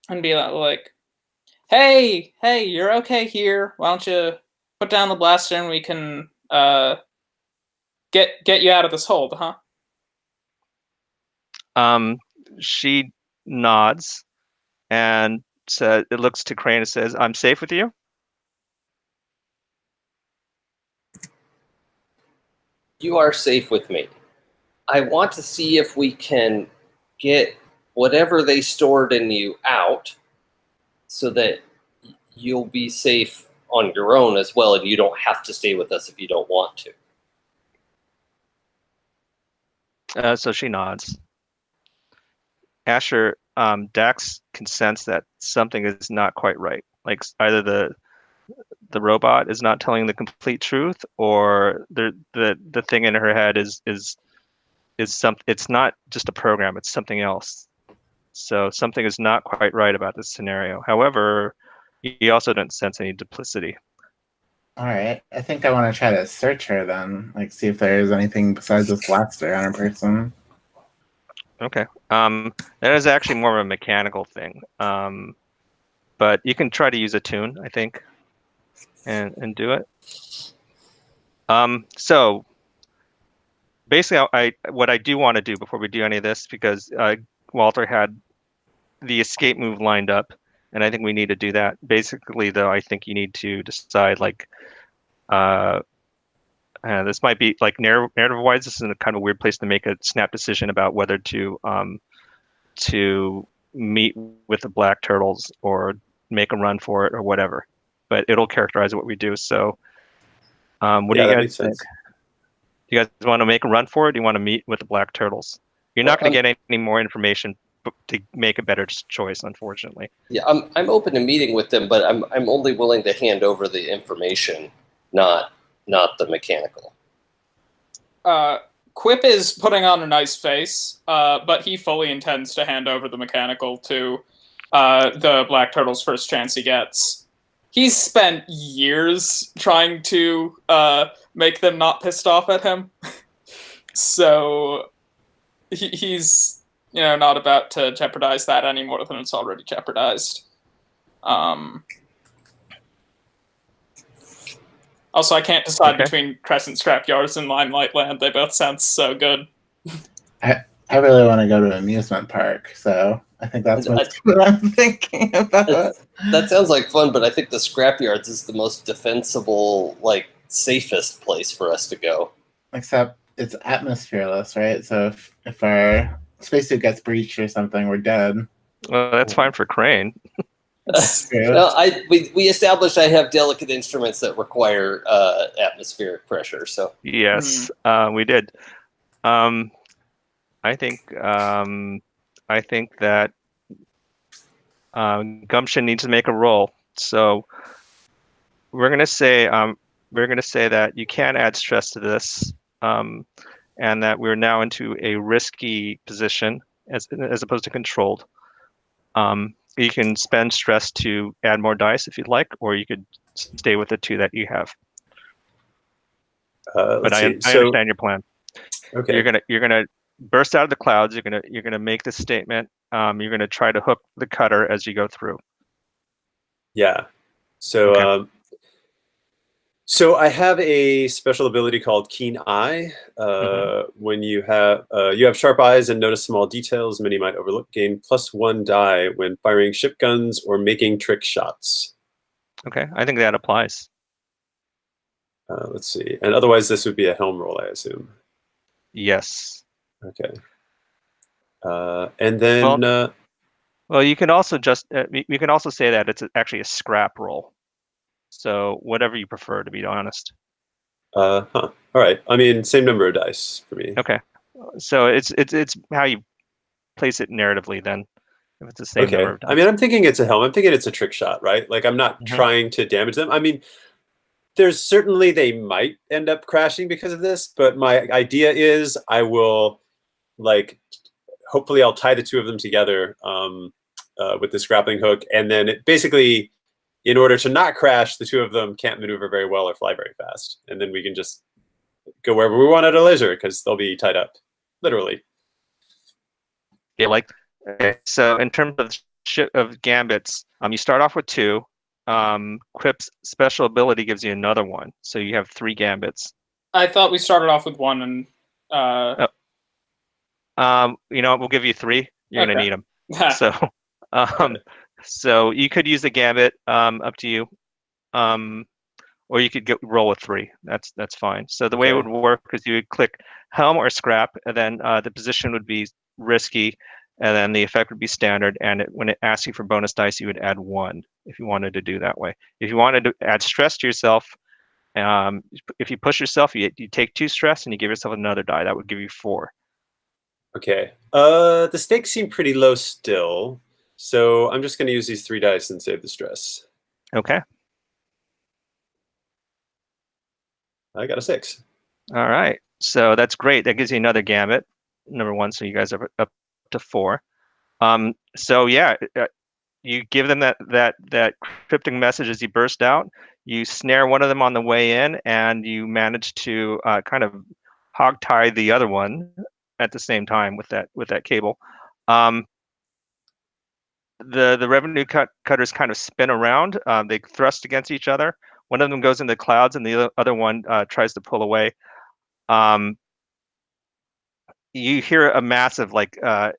be like, hey, you're okay here. Why don't you put down the blaster and we can get you out of this hold, huh? She nods and it looks to Crane and says, "I'm safe with you." You are safe with me. I want to see if we can get whatever they stored in you out so that you'll be safe on your own as well, and you don't have to stay with us if you don't want to. So she nods. Asher, Dax can sense that something is not quite right. Like either the robot is not telling the complete truth, or the thing in her head is something. It's not just a program; it's something else. So something is not quite right about this scenario. However, you also don't sense any duplicity. All right, I think I want to try to search her then, like see if there's anything besides this blaster on her person. Okay. That is actually more of a mechanical thing. But you can try to use a tune, I think. and do it. So basically, what I do want to do before we do any of this, because Walter had the escape move lined up, and I think we need to do that. Basically, though, I think you need to decide like this might be like narrative-wise. This is a kind of weird place to make a snap decision about whether to meet with the Black Turtles or make a run for it or whatever. But it'll characterize what we do. So, what do Yeah, you that guys makes think? sense. Do you guys want to make a run for it? Or do you want to meet with the Black Turtles? You're not going to get any more information to make a better choice, unfortunately. Yeah, I'm open to meeting with them, but I'm only willing to hand over the information, not the mechanical. Quip is putting on a nice face, but he fully intends to hand over the mechanical to the Black Turtle's first chance he gets. He's spent years trying to make them not pissed off at him, so he's not about to jeopardize that any more than it's already jeopardized. Also, I can't decide between Crescent Scrapyards and Limelight Land. They both sound so good. I really want to go to an amusement park, so I think that's what I'm thinking about. That sounds like fun, but I think the Scrapyards is the most defensible, like, safest place for us to go. Except it's atmosphereless, right? So if our spacesuit gets breached or something, we're dead. Well, that's fine for Crane. No, we established I have delicate instruments that require atmospheric pressure. So yes, we did. I think that Gumption needs to make a roll. So we're gonna say that you can add stress to this, and that we're now into a risky position as opposed to controlled. You can spend stress to add more dice if you'd like, or you could stay with the 2 that you have. But I understand your plan. Okay. You're gonna burst out of the clouds. You're gonna make the statement. You're gonna try to hook the cutter as you go through. Yeah. So Okay. So I have a special ability called Keen Eye. When you have sharp eyes and notice small details many might overlook, gain +1 die when firing ship guns or making trick shots. Okay, I think that applies. Let's see. And otherwise, this would be a helm roll, I assume. Yes. Okay. And then... well, you can also you can also say that it's actually a scrap roll. So whatever you prefer, to be honest. All right. I mean, same number of dice for me. Okay. So it's how you place it narratively then. If it's the same number of dice. I mean, I'm thinking it's a helm. I'm thinking it's a trick shot, right? Like, I'm not trying to damage them. I mean, there's certainly they might end up crashing because of this, but my idea is I will, like, hopefully I'll tie the 2 of them together with this grappling hook, and then it basically, in order to not crash, the 2 of them can't maneuver very well or fly very fast, and then we can just go wherever we want at a leisure because they'll be tied up, literally. Yeah, like so. In terms of gambits, you start off with 2. Quip's special ability gives you another 1, so you have 3 gambits. I thought we started off with 1, and you know what? We'll give you 3. You're gonna need them. So, so you could use the gambit. Up to you. Or you could roll with 3. That's fine. So the way it would work is you would click helm or scrap, and then the position would be risky, and then the effect would be standard. And when it asks you for bonus dice, you would add 1 if you wanted to do that way. If you wanted to add stress to yourself, if you push yourself, you take 2 stress and you give yourself another die. That would give you 4. Okay. The stakes seem pretty low still, so I'm just going to use these 3 dice and save the stress. Okay. I got a 6. All right. So that's great. That gives you another gambit, number 1. So you guys are up to 4. So yeah, you give them that cryptic message as you burst out. You snare one of them on the way in, and you manage to kind of hog-tie the other one at the same time with that cable. The revenue cutters kind of spin around. They thrust against each other. One of them goes into the clouds, and the other one tries to pull away. You hear a massive, like, I'm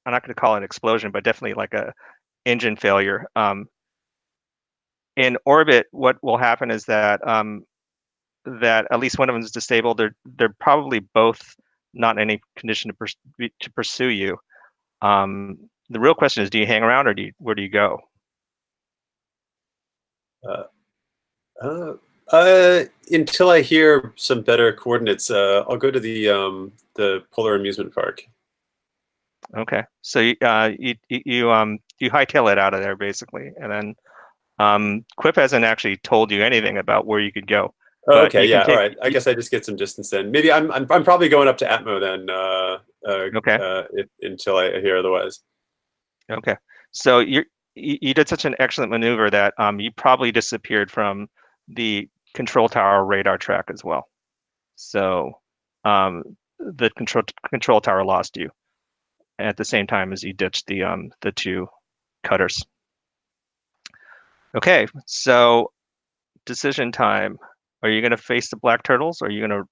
not going to call it an explosion, but definitely like a engine failure. In orbit, what will happen is that that at least one of them is disabled. They're probably both not in any condition to pursue you. The real question is, do you hang around, or where do you go? Until I hear some better coordinates, I'll go to the Polar Amusement Park. Okay, so you hightail it out of there basically, and then Quip hasn't actually told you anything about where you could go. Oh, But okay, you can yeah, all take, right. I guess I just get some distance then. Maybe I'm probably going up to Atmo then. Okay. Until I hear otherwise. Okay, so you did such an excellent maneuver that you probably disappeared from the control tower radar track as well. So the control tower lost you at the same time as you ditched the two cutters. Okay, so decision time. Are you going to face the black turtles, or are you going to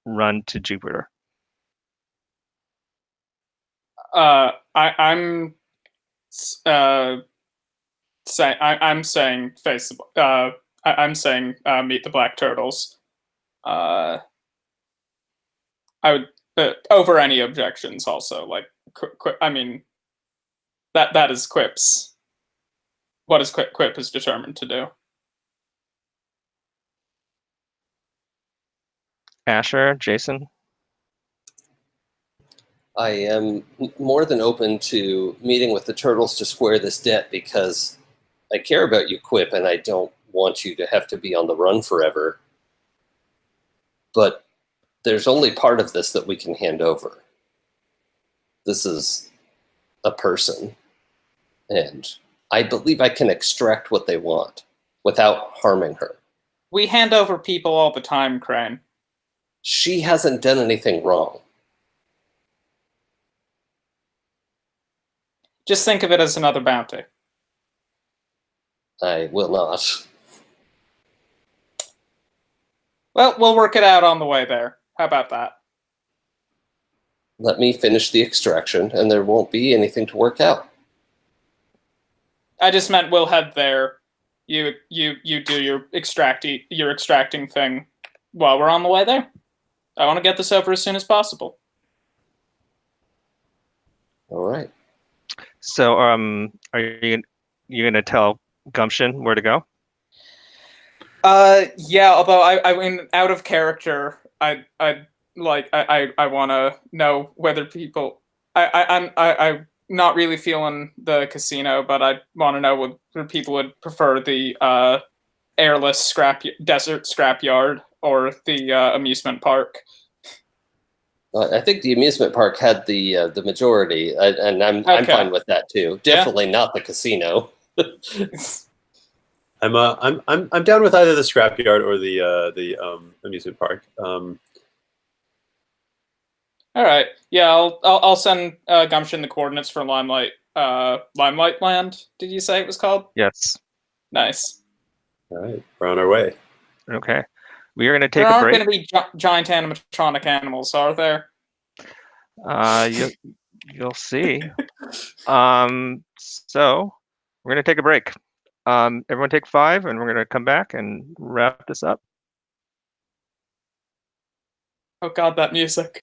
run to Jupiter? I'm I'm saying face the I'm saying meet the black turtles. I would over any objections also, like I mean that is Quip's what is Quip is determined to do. Asher, Jason? I am more than open to meeting with the turtles to square this debt because I care about you, Quip, and I don't want you to have to be on the run forever. But there's only part of this that we can hand over. This is a person, and I believe I can extract what they want without harming her. We hand over people all the time, Crane. She hasn't done anything wrong. Just think of it as another bounty. I will not. Well, we'll work it out on the way there. How about that? Let me finish the extraction, and there won't be anything to work out. I just meant we'll head there. You do your extracting thing while we're on the way there. I want to get this over as soon as possible. All right. So are you gonna tell Gumption where to go? Yeah, although I mean out of character, I want to know whether people I'm not really feeling the casino, but I want to know whether people would prefer the airless desert scrapyard or the amusement park. I think the amusement park had the majority, and I'm Okay. fine with that too. Definitely not the casino. I'm down with either the scrapyard or the amusement park. All right. Yeah, I'll send Gumption the coordinates for Limelight Land. Did you say it was called? Yes. Nice. All right, we're on our way. Okay. We are going to take There a aren't break. going to be giant animatronic animals, are there? You'll see. So we're going to take a break. Everyone take 5, and we're going to come back and wrap this up. Oh God, that music.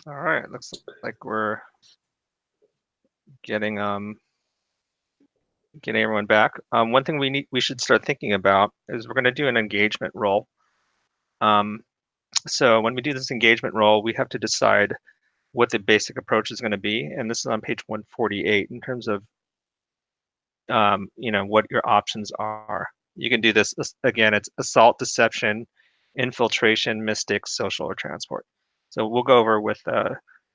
All right, looks like we're getting everyone back. One thing we should start thinking about is we're going to do an engagement roll. So when we do this engagement roll, we have to decide what the basic approach is going to be, and this is on page 148 in terms of what your options are. You can do this again. It's assault, deception, infiltration, mystic, social, or transport. So we'll go over with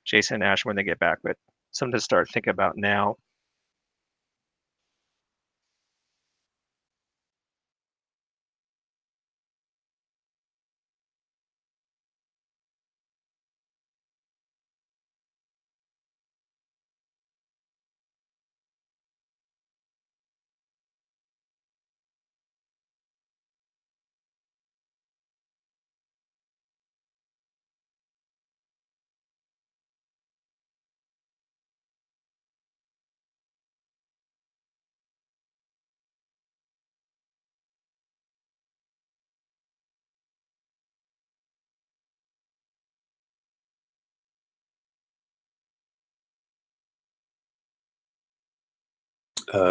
Jason and Ash when they get back, but something to start thinking about now.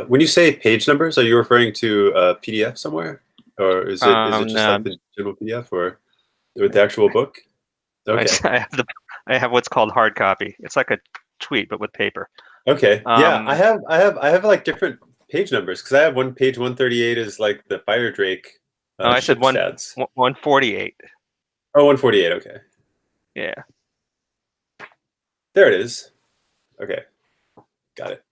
When you say page numbers, are you referring to a PDF somewhere, or is it just like the general PDF, or with the actual book? Okay. I have what's called hard copy. It's like a tweet but with paper. Okay. Yeah, I have like different page numbers because I have one page 138 is like the Fire Drake. I said stats. 148. Oh, 148. Okay. Yeah. There it is. Okay, got it.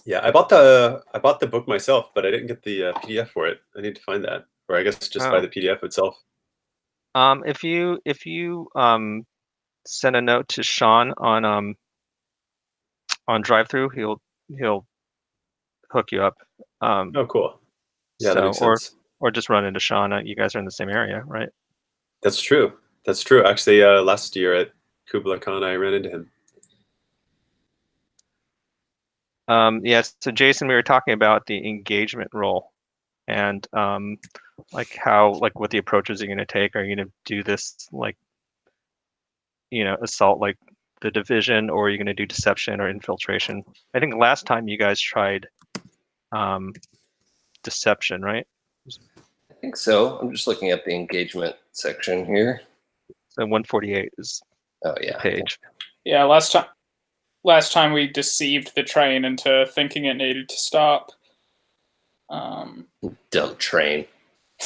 Yeah, I bought the book myself, but I didn't get the PDF for it. I need to find that, or I guess just buy the PDF itself. If you send a note to Sean on drive-through, he'll hook you up. Oh, cool. Yeah, that makes sense. Or just run into Sean. You guys are in the same area, right? That's true. That's true. Actually, last year at Kubla Khan, I ran into him. Yes. So Jason, we were talking about the engagement role, and like what the approaches you're going to take. Are you going to do this assault like the division, or are you going to do deception or infiltration? I think last time you guys tried deception, right? I think so. I'm just looking at the engagement section here. So 148 is the page. Yeah, last time we deceived the train into thinking it needed to stop. Dumb train.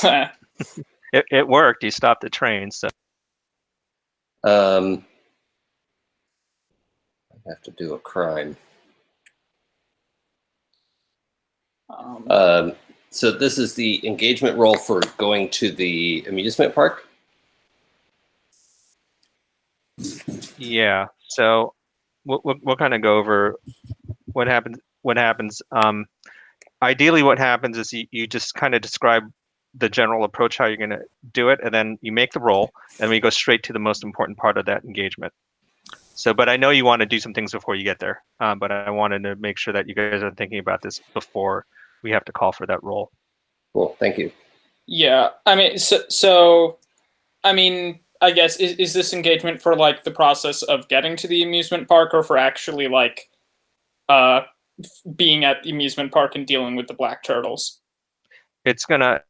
It worked. You stopped the train, so. I have to do a crime. So this is the engagement role for going to the amusement park? Yeah. So we'll kind of go over what happens. Ideally, what happens is you just kind of describe the general approach, how you're going to do it, and then you make the roll, and we go straight to the most important part of that engagement. So, but I know you want to do some things before you get there, but I wanted to make sure that you guys are thinking about this before we have to call for that roll. Cool, thank you. Yeah, I mean, so I mean, I guess, is this engagement for like the process of getting to the amusement park, or for actually like being at the amusement park and dealing with the black turtles? It's gonna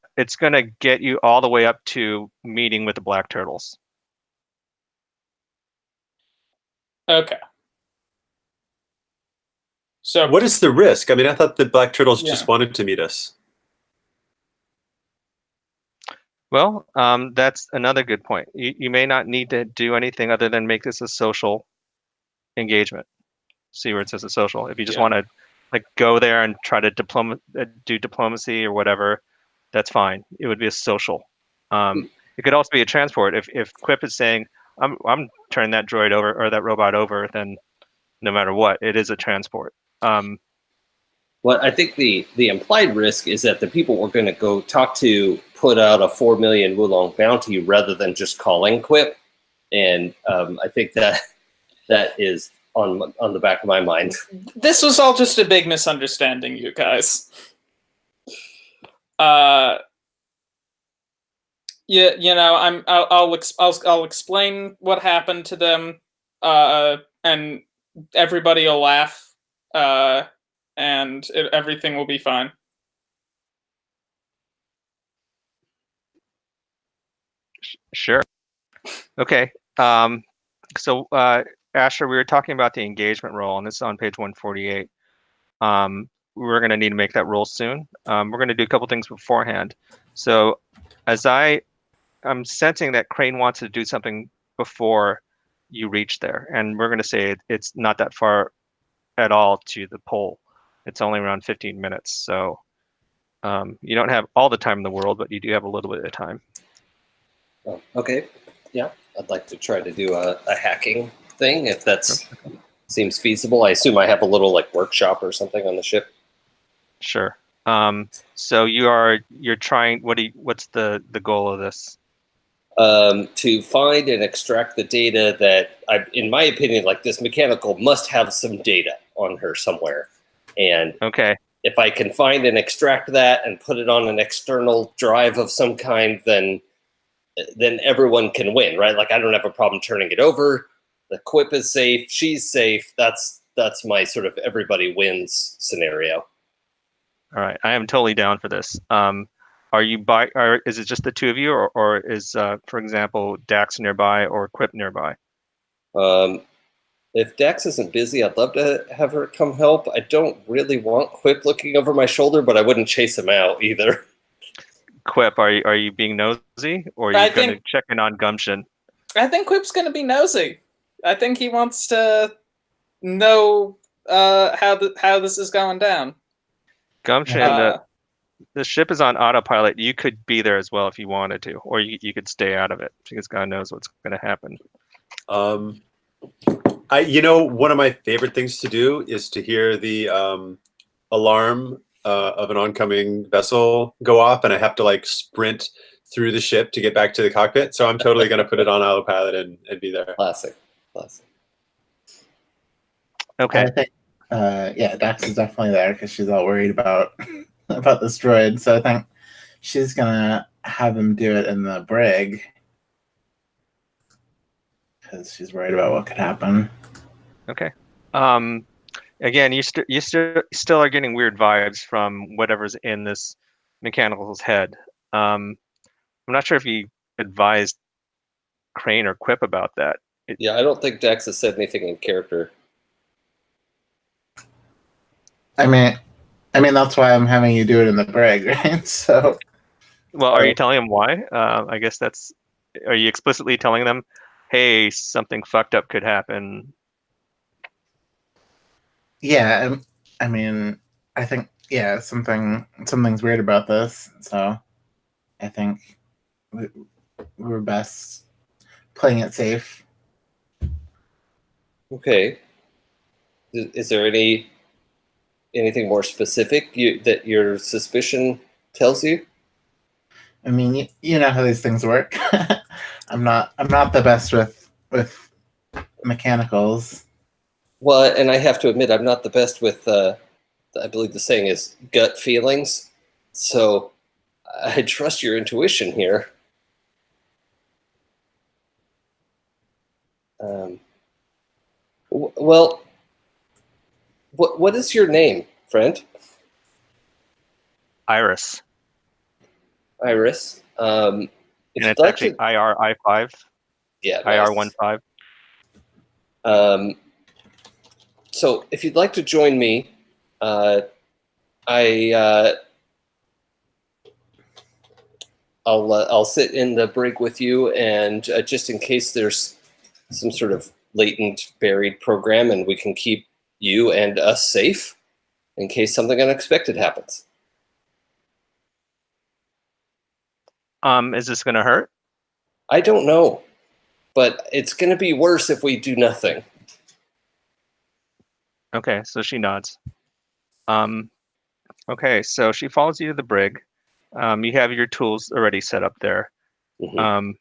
get you all the way up to meeting with the black turtles. Okay. So what is the risk? I mean, I thought the black turtles just wanted to meet us. Well, that's another good point. You may not need to do anything other than make this a social engagement. See where it says a social. If you just want to like go there and try to do diplomacy or whatever, that's fine. It would be a social. It could also be a transport. If Quip is saying, I'm turning that droid over or that robot over, then no matter what, it is a transport. Well, I think the implied risk is that the people we're going to go talk to put out a 4 million Wulong bounty rather than just calling Quip, and I think that is on the back of my mind. This was all just a big misunderstanding, you guys. Yeah, I'll explain what happened to them, and everybody will laugh, and everything will be fine. Sure. Okay. So Asher, we were talking about the engagement roll, and this is on page 148. We're going to need to make that roll soon. We're going to do a couple things beforehand. So as I'm sensing that Crane wants to do something before you reach there, and we're going to say it's not that far at all to the pole. It's only around 15 minutes. So you don't have all the time in the world, but you do have a little bit of time. Oh, okay. Yeah, I'd like to try to do a hacking thing if that's seems feasible. I assume I have a little like workshop or something on the ship. Sure. So you're trying. What's the goal of this? To find and extract the data that, in my opinion, like this mechanical must have some data on her somewhere, and Okay. if I can find and extract that and put it on an external drive of some kind, then everyone can win, right? Like I don't have a problem turning it over. The quip is safe. She's safe. That's my sort of everybody wins scenario. All right. I am totally down for this. Are you by? Or is it just the two of you, or is, for example, Dax nearby or Quip nearby? If Dax isn't busy, I'd love to have her come help. I don't really want Quip looking over my shoulder, but I wouldn't chase him out either. Quip, are you being nosy, or are you going to check in on Gumption? I think Quip's going to be nosy. I think he wants to know how this is going down. Gumption, the ship is on autopilot. You could be there as well if you wanted to, or you could stay out of it because God knows what's going to happen. One of my favorite things to do is to hear the alarm of an oncoming vessel go off, and I have to like sprint through the ship to get back to the cockpit. So I'm totally going to put it on autopilot and be there. Classic. Okay. I think, Dax is definitely there because she's all worried about this droid. So I think she's gonna have him do it in the brig because she's worried about what could happen. Okay. Again, you still are getting weird vibes from whatever's in this mechanical's head. I'm not sure if you advised Crane or Quip about that. Yeah, I don't think Dax has said anything in character. I mean, that's why I'm having you do it in the brig, right? So. Well, are you telling them why? I guess are you explicitly telling them, hey, something fucked up could happen? Yeah, I think, something's weird about this. So I think we're best playing it safe. Okay. Is there anything more specific that your suspicion tells you? I mean, you know how these things work. I'm not the best with mechanicals. Well, and I have to admit, I'm not the best with, I believe the saying is gut feelings. So I trust your intuition here. Well, what is your name, friend? Iris. Iris. And it's actually IR-I5. Yeah, IR-15. So if you'd like to join me, I'll sit in the brig with you, and just in case there's some sort of latent buried program, and we can keep you and us safe in case something unexpected happens. Is this going to hurt? I don't know, but it's going to be worse if we do nothing. Okay, so she nods. Okay, so she follows you to the brig. You have your tools already set up there. Mm-hmm.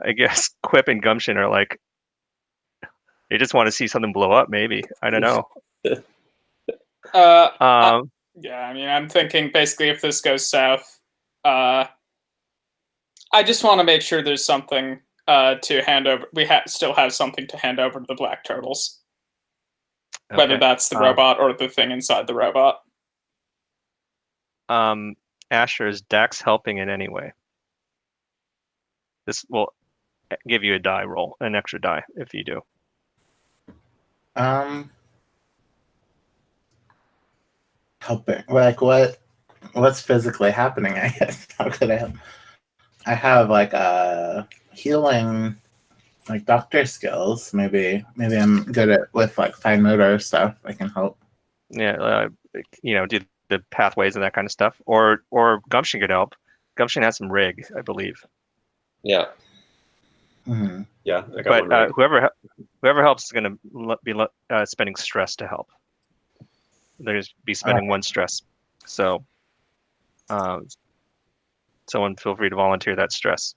I guess Quip and Gumption are like, they just want to see something blow up, maybe. I don't know. Yeah, I mean, I'm thinking basically if this goes south, I just want to make sure there's something to hand over. We still have something to hand over to the Black Turtles, whether Okay. that's the robot or the thing inside the robot. Asher, is Dax helping in any way? This will give you a die roll, an extra die if you do. Helping. Like what's physically happening, I guess. How could I help? I have like healing, like doctor skills. Maybe I'm good at with like fine motor stuff. I can help. Yeah, do the pathways and that kind of stuff. Or Gumption could help. Gumption has some rig, I believe. Yeah. Mm-hmm. Yeah, I got one But right. whoever helps is going to be spending stress to help. They're going to be spending one stress. So, someone feel free to volunteer that stress.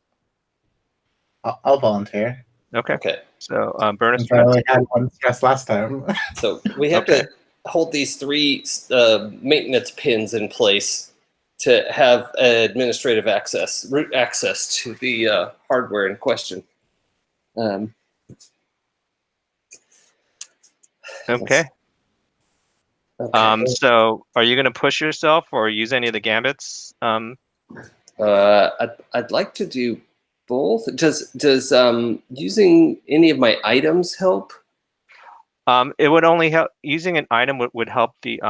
I'll volunteer. Okay. Okay. So, Burnus, Since I only had one stress last time. So we have Okay. to hold these 3 maintenance pins in place to have administrative access, root access to the hardware in question. Okay. Okay. So, are you going to push yourself or use any of the gambits? I'd like to do both. Does using any of my items help? It would only help. Using an item would help the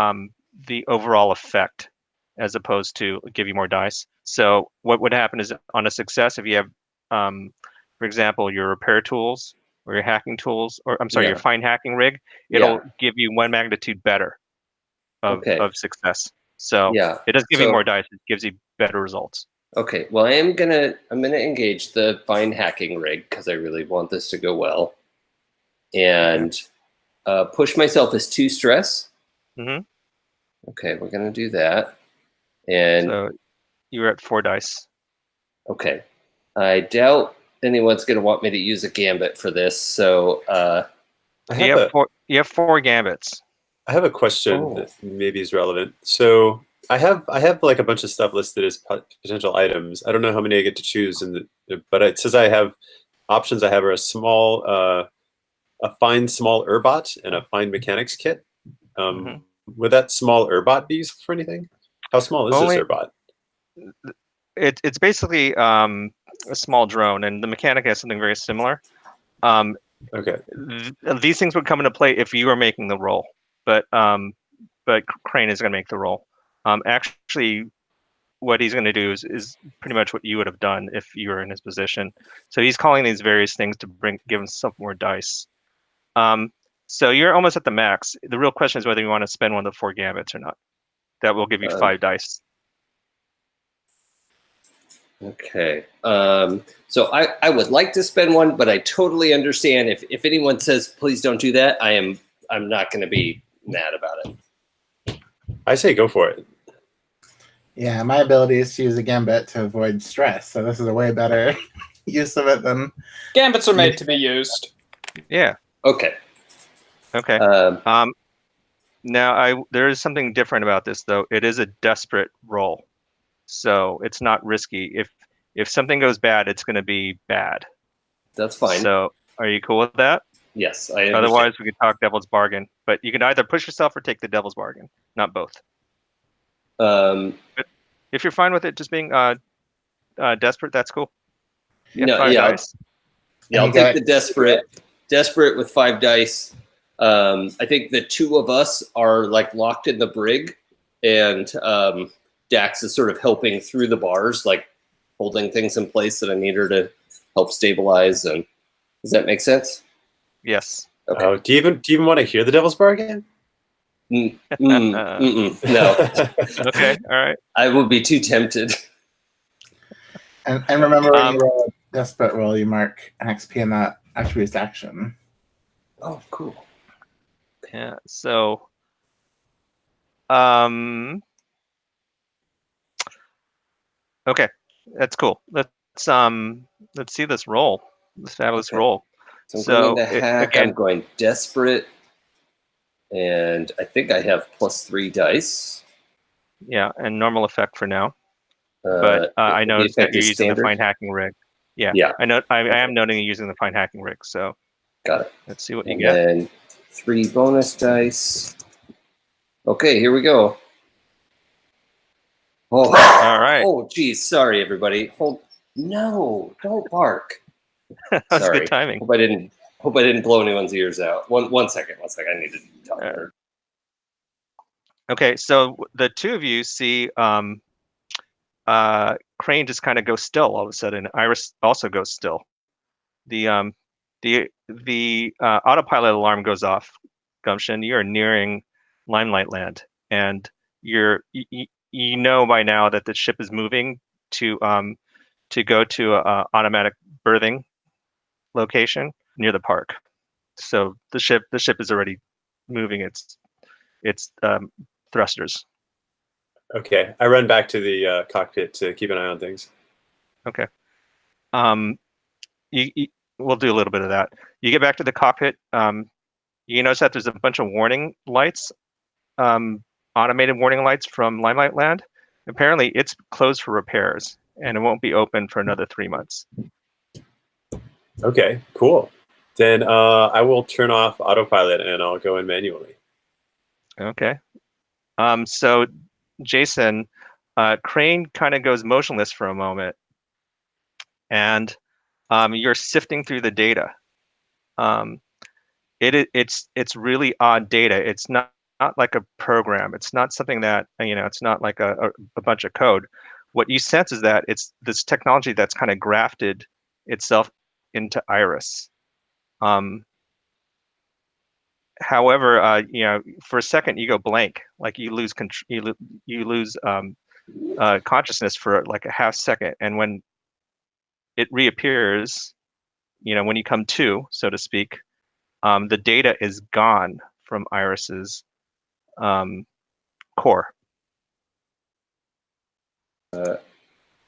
overall effect, as opposed to give you more dice. So what would happen is on a success, if you have, for example, your repair tools or your hacking tools, or I'm sorry, your Yeah. fine hacking rig, it'll give you 1 magnitude better of Okay. success. So Yeah. it doesn't give you So- more dice; it gives you better results. Okay. Well, I'm gonna engage the fine hacking rig because I really want this to go well, and push myself as 2 stress. Mm-hmm. Okay, we're gonna do that, and So you're at 4 dice. okay. I doubt anyone's gonna want me to use a gambit for this, so You have 4 gambits. I have a question Oh. that maybe is relevant. So I have like a bunch of stuff listed as potential items. I don't know how many I get to choose, but it says I have options. I have a small, a fine small Urbot and a fine mechanics kit. Would that small Urbot be useful for anything? How small is Only- this Urbot? It's basically a small drone, and the mechanic has something very similar. Okay. These things would come into play if you were making the roll, but Crane is going to make the roll. Actually, what he's going to do is pretty much what you would have done if you were in his position. So he's calling these various things to give himself more dice. So you're almost at the max. The real question is whether you want to spend one of the 4 gambits or not. That will give you 5 dice. okay. So I would like to spend one, but I totally understand if anyone says please don't do that, I'm not going to be mad about it. I say go for it. Yeah, my ability is to use a gambit to avoid stress, so this is a way better use of it than Gambits are made to be used. Yeah. Okay. Okay. Now there is something different about this though. It is a desperate roll, so it's not risky. If something goes bad, it's going to be bad. That's fine. So are you cool with that? Yes, I understand. Otherwise, we could talk devil's bargain. But you can either push yourself or take the devil's bargain, not both. But if you're fine with it just being desperate, that's cool. You have 5 dice. I'll take the desperate with 5 dice. I think the 2 of us are like locked in the brig, and Dax is sort of helping through the bars, like holding things in place that I need her to help stabilize. And does that make sense? Yes. Okay. Do you even want to hear the devil's bargain? No. Okay. All right. I would be too tempted. and remember when you roll a desperate roll, you mark an XP in that attribute's action. Oh, cool. Yeah. So, okay, that's cool. Let's see this roll, this fabulous roll. So I'm going into hack. Again, I'm going desperate, and I think I have +3 dice. Yeah, and normal effect for now. But I the know that effect you're is using the standard. fine hacking rig. Yeah, Yeah, I know. I am noting you're using the fine hacking rig. So got it. let's see what you And get. then 3 bonus dice. Okay, here we go. Oh, All right. oh, geez, sorry everybody. No, don't bark. That was Sorry. good timing. Hope I didn't blow anyone's ears out. One second. I need to tell her. Okay, so the two of you see Crane just kind of goes still all of a sudden. Iris also goes still. The autopilot alarm goes off. Gumption, you are nearing Limelight Land, and you know by now that the ship is moving to go to a automatic berthing location near the park. So the ship is already moving its thrusters. Okay, I run back to the cockpit to keep an eye on things. Okay. We'll do a little bit of that. You get back to the cockpit. You notice that there's a bunch of warning lights, automated warning lights from Limelight Land. Apparently, it's closed for repairs, and it won't be open for another 3 months. Okay, cool. Then I will turn off autopilot and I'll go in manually. Okay. So, Jason, Crane kind of goes motionless for a moment, and you're sifting through the data. It's really odd data. It's not like a program. It's not something that it's not like a bunch of code. What you sense is that it's this technology that's kind of grafted itself into Iris. However, for a second you go blank, like you lose consciousness for like a half second, and when it reappears, when you come to, so to speak, the data is gone from Iris's core.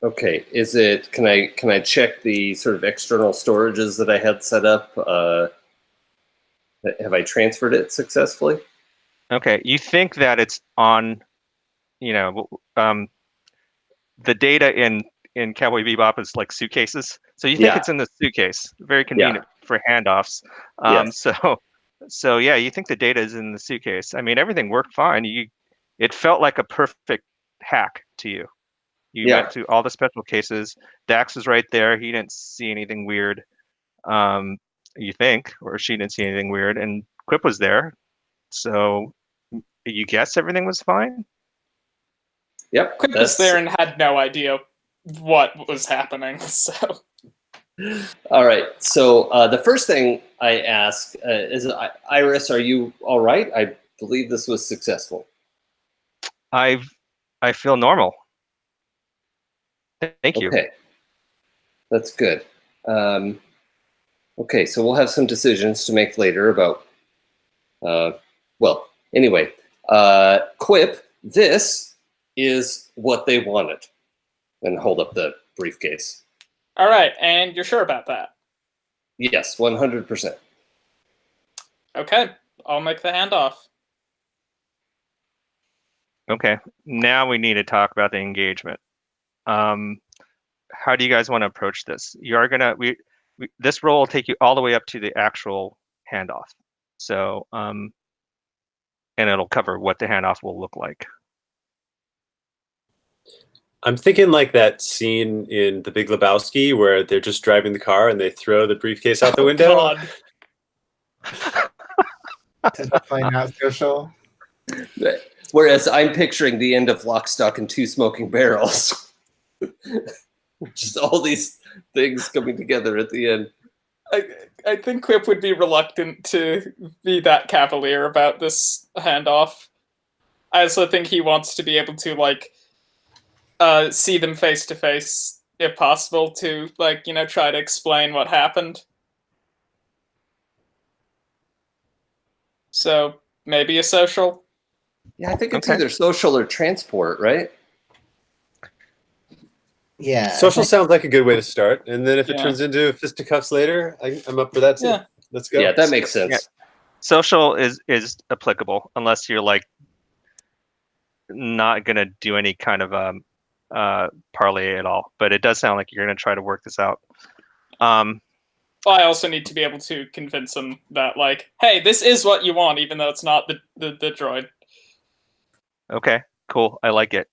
Okay, is it? Can I check the sort of external storages that I had set up? Have I transferred it successfully? Okay, you think that it's on, the data in Cowboy Bebop is like suitcases, so you think it's in the suitcase. Very convenient for handoffs. Yes. So yeah, you think the data is in the suitcase. I mean, everything worked fine. It felt like a perfect hack to you. You went through all the special cases. Dax was right there. He didn't see anything weird. You think, or she didn't see anything weird, and Quip was there. So you guess everything was fine? Yep. Quip was there and had no idea what was happening, so. All right. So the first thing I ask is, Iris, are you all right? I believe this was successful. I feel normal. Thank you. Okay. That's good. Okay, so we'll have some decisions to make later about, well, anyway, Quip, this is what they wanted. And hold up the briefcase. All right, and you're sure about that? Yes, 100%. Okay, I'll make the handoff. Okay, now we need to talk about the engagement. How do you guys want to approach this? You are gonna this roll will take you all the way up to the actual handoff. So and it'll cover what the handoff will look like. I'm thinking like that scene in The Big Lebowski where they're just driving the car and they throw the briefcase out the window. God. Definitely not social. Whereas I'm picturing the end of Lock, Stock, and Two Smoking Barrels. Just all these things coming together at the end. I think Quip would be reluctant to be that cavalier about this handoff. I also think he wants to be able to, like, see them face to face, if possible, to, like, try to explain what happened. So maybe a social. Yeah, I think it's either social or transport, right? Yeah. Social sounds like a good way to start. And then if it turns into fisticuffs later, I'm up for that too. Yeah. Let's go. Yeah, that makes sense. Yeah. Social is applicable unless you're like not gonna do any kind of parlay at all. But it does sound like you're going to try to work this out. Well, I also need to be able to convince them that, like, hey, this is what you want, even though it's not the droid. Okay, cool. I like it.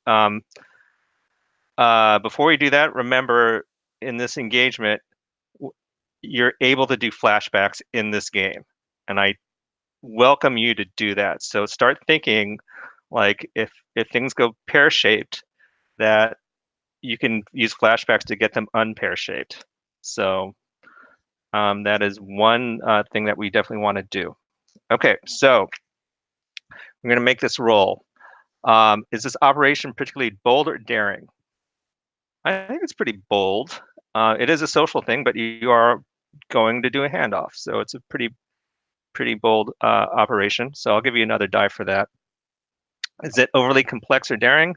Before we do that, remember in this engagement, you're able to do flashbacks in this game, and I welcome you to do that. So start thinking, like, if things go pear-shaped, that you can use flashbacks to get them unpear-shaped. So that is one thing that we definitely want to do. Okay, so we're going to make this roll. Is this operation particularly bold or daring? I think it's pretty bold. It is a social thing, but you are going to do a handoff, so it's a pretty bold operation. So I'll give you another die for that. Is it overly complex or daring?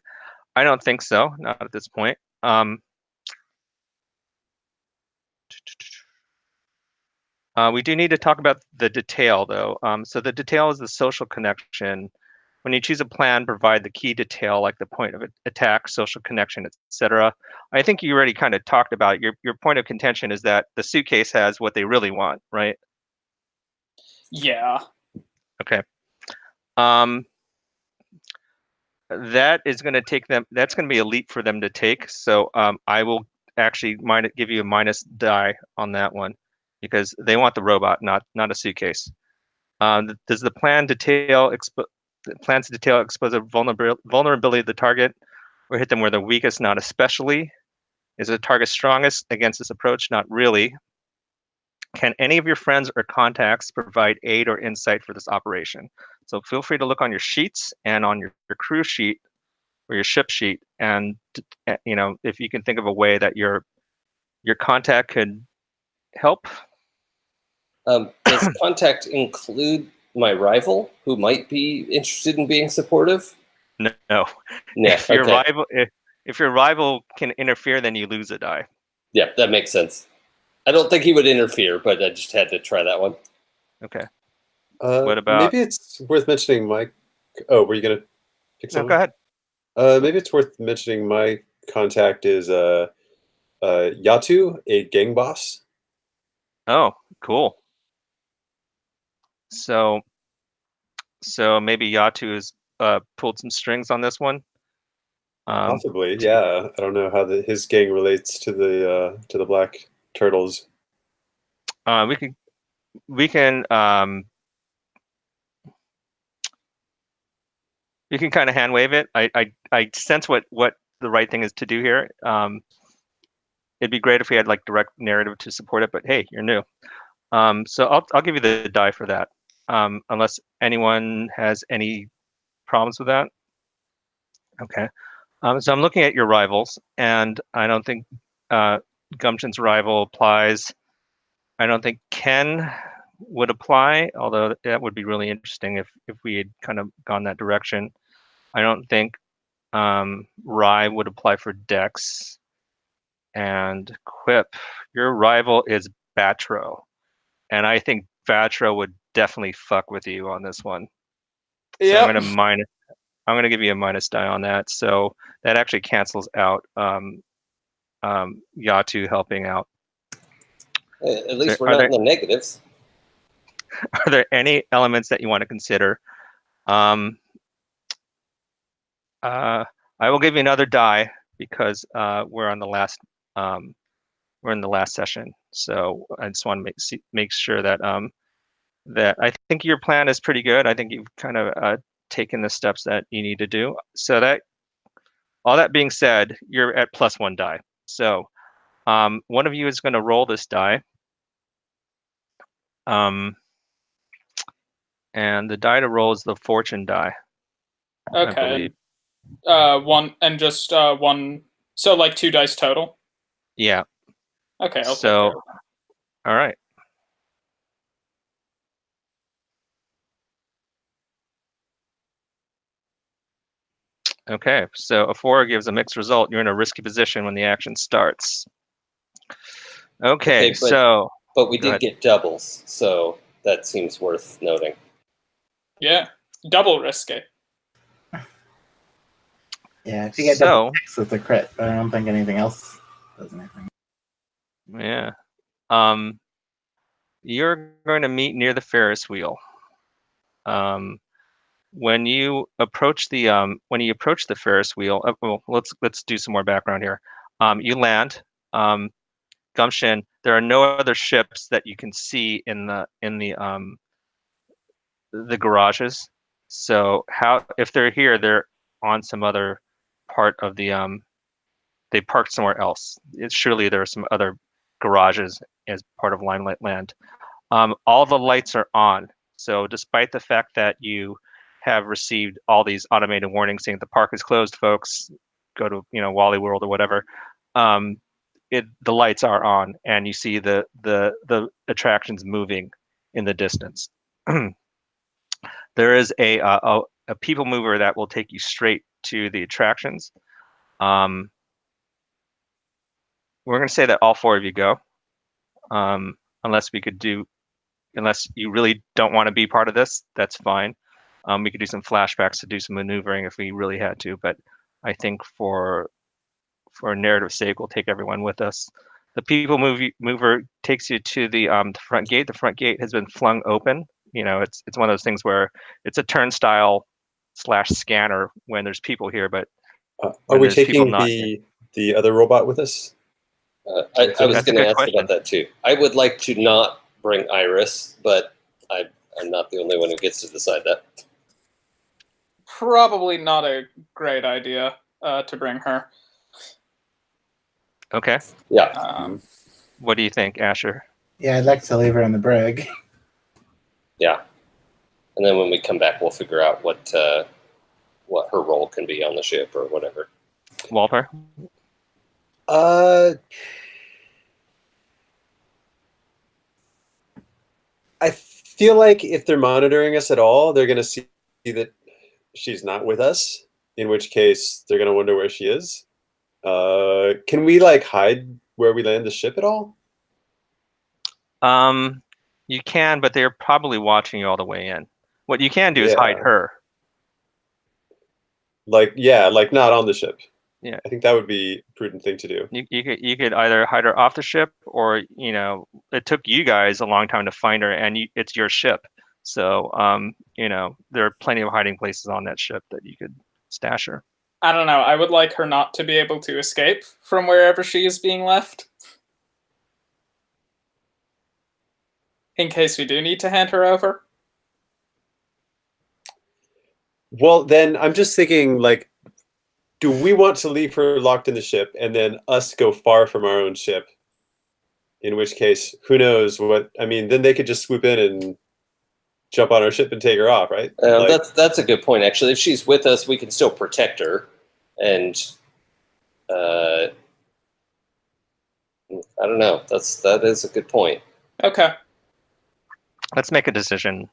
I don't think so, not at this point. We do need to talk about the detail, though. So the detail is the social connection. When you choose a plan, provide the key detail, like the point of attack, social connection, etc. I think you already kind of talked about your point of contention is that the suitcase has what they really want, right? Yeah. Okay. That is going to take them. That's going to be a leap for them to take. So I will actually give you a minus die on that one because they want the robot, not a suitcase. Does the plan detail plans to detail expose a vulnerability of the target or hit them where they're weakest? Not especially. Is the target strongest against this approach? Not really. Can any of your friends or contacts provide aid or insight for this operation? So feel free to look on your sheets and on your crew sheet or your ship sheet, and if you can think of a way that your contact could help. Does contact include my rival, who might be interested in being supportive? No. Yeah. If your Okay. rival can interfere, then you lose a die. Yeah, that makes sense. I don't think he would interfere, but I just had to try that one. Okay. What about? Maybe it's worth mentioning my. Oh, were you gonna pick No, someone? go ahead. Maybe it's worth mentioning my contact is Yatu, a gang boss. Oh, cool. So maybe Yatu has pulled some strings on this one. Possibly, yeah. I don't know how his gang relates to the Black Turtles. We can kind of hand wave it. I sense what the right thing is to do here. It'd be great if we had like direct narrative to support it, but hey, you're new. So I'll give you the die for that. Unless anyone has any problems with that. Okay. So I'm looking at your rivals, and I don't think Gumption's rival applies. I don't think Ken would apply, although that would be really interesting if we had kind of gone that direction. I don't think Rye would apply for Dex. And Quip, your rival is Batro. And I think Batro would definitely fuck with you on this one. So Yep. I'm gonna give you a minus die on that. So that actually cancels out Yatu helping out. At least we're not in the negatives. Are there any elements that you want to consider? I will give you another die because we're in the last session. So I just want to make sure that that I think your plan is pretty good. I think you've kind of taken the steps that you need to do. So that all that being said, you're at +1 die. So one of you is going to roll this die. And the die to roll is the fortune die. Okay. I believe. One and just one. So like 2 dice total. Yeah. Okay, I'll take So, care of all right. Okay, so a 4 gives a mixed result. You're in a risky position when the action starts. Okay, so but we did get doubles, so that seems worth noting. Yeah, double risky. Yeah, if you get double 6, it's a crit, but I don't think anything else does anything. Yeah. You're going to meet near the Ferris wheel. When you approach the Ferris wheel, well, let's do some more background here. You land, Gumption. There are no other ships that you can see in the garages. So if they're here, they're on some other part of the they parked somewhere else. Surely there are some other garages as part of Limelight Land. All the lights are on. So despite the fact that you have received all these automated warnings saying the park is closed, folks, go to Wally World or whatever, the lights are on, and you see the attractions moving in the distance. There is a people mover that will take you straight to the attractions. We're going to say that all 4 of you go, unless you really don't want to be part of this. That's fine. We could do some flashbacks to do some maneuvering if we really had to, but I think for narrative sake, we'll take everyone with us. The people mover takes you to the front gate. The front gate has been flung open. It's one of those things where it's a turnstile / scanner when there's people here, but are we taking the other robot with us? I was going to ask about that too. I would like to not bring Iris, but I'm not the only one who gets to decide that. Probably not a great idea to bring her. Okay. Yeah. What do you think, Asher? Yeah, I'd like to leave her in the brig. Yeah. And then when we come back, we'll figure out what her role can be on the ship or whatever. Walter? I feel like if they're monitoring us at all, they're going to see that she's not with us, in which case they're going to wonder where she is. Can we hide where we land the ship at all? You can, but they're probably watching you all the way in. What you can do is hide her. Not on the ship. Yeah, I think that would be a prudent thing to do. You could either hide her off the ship, or it took you guys a long time to find her, and it's your ship. So there are plenty of hiding places on that ship that you could stash her. I don't know. I would like her not to be able to escape from wherever she is being left, in case we do need to hand her over. Well, then I'm just thinking, do we want to leave her locked in the ship and then us go far from our own ship? In which case, who knows what? I mean, then they could just swoop in and jump on our ship and take her off, right? That's a good point, actually. If she's with us, we can still protect her. And I don't know. That is a good point. Okay. Let's make a decision.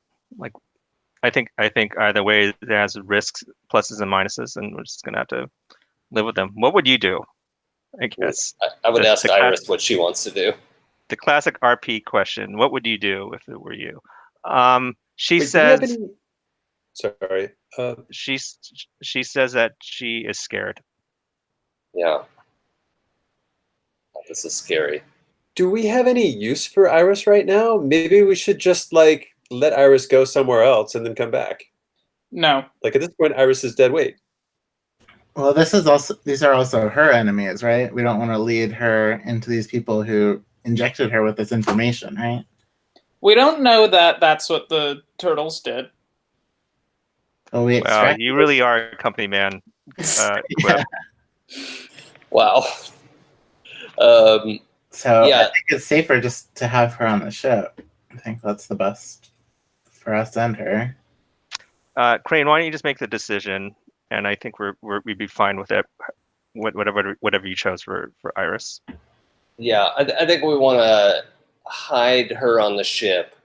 I think either way it has risks, pluses and minuses, and we're just gonna have to live with them. What would you do? I guess I would ask Iris what she wants to do. The classic RP question: what would you do if it were you? She says. Sorry. She says that she is scared. Yeah. This is scary. Do we have any use for Iris right now? Maybe we should just let Iris go somewhere else and then come back. No. At this point, Iris is dead weight. Well, these are also her enemies, right? We don't want to lead her into these people who injected her with this information, right? We don't know that that's what the turtles did. Well, wow, you really are a company man. Yeah. Wow. So yeah. I think it's safer just to have her on the ship. I think that's the best for us and her. Crane, why don't you just make the decision? And I think we'd be fine with it. Whatever you chose for Iris. Yeah, I think we want to hide her on the ship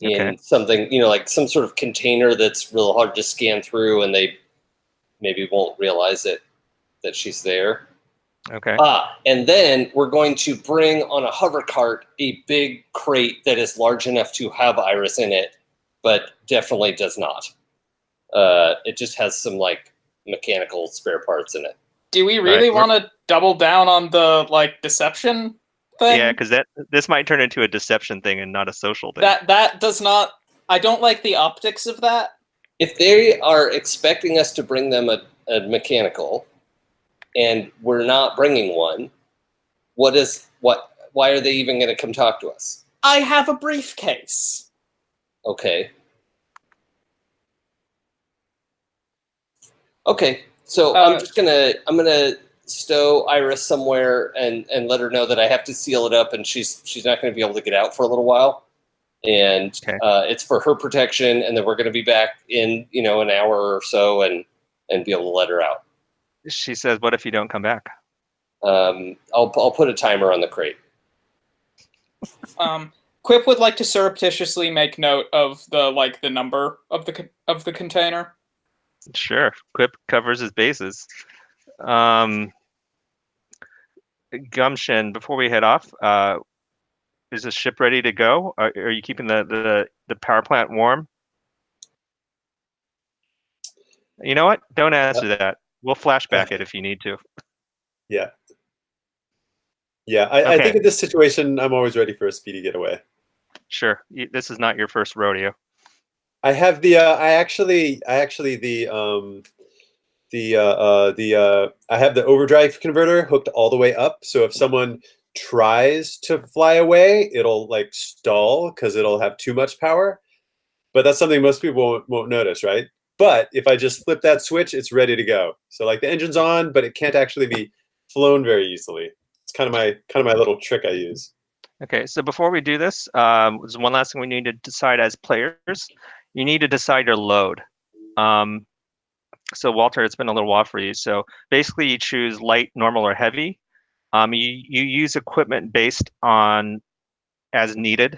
in something, some sort of container that's real hard to scan through, and they maybe won't realize that she's there. Okay. And then we're going to bring on a hover cart a big crate that is large enough to have Iris in it, but definitely does not. It just has some mechanical spare parts in it. Do we really want to double down on the like deception thing? Yeah, because this might turn into a deception thing and not a social thing. That does not. I don't like the optics of that. If they are expecting us to bring them a mechanical, and we're not bringing one, why are they even going to come talk to us? I have a briefcase. Okay. Okay. So I'm gonna stow Iris somewhere and let her know that I have to seal it up, and she's not going to be able to get out for a little while, and it's for her protection, and then we're going to be back in an hour or so and be able to let her out. She says, "What if you don't come back?" I'll put a timer on the crate. Quip would like to surreptitiously make note of the number of the container. Sure. Quip covers his bases. Gumption, before we head off, is the ship ready to go? Are you keeping the power plant warm? You know what? Don't answer that. We'll flashback it if you need to. Yeah. Yeah, I think in this situation, I'm always ready for a speedy getaway. Sure. This is not your first rodeo. I have the I have the overdrive converter hooked all the way up, so if someone tries to fly away, it'll like stall because it'll have too much power. But that's something most people won't notice, right? But if I just flip that switch, it's ready to go. So like the engine's on, but it can't actually be flown very easily. It's kind of my little trick I use. Okay, so before we do this, there's one last thing we need to decide as players. You need to decide your load. So Walter, it's been a little while for you. So basically you choose light, normal, or heavy. You use equipment based on as needed.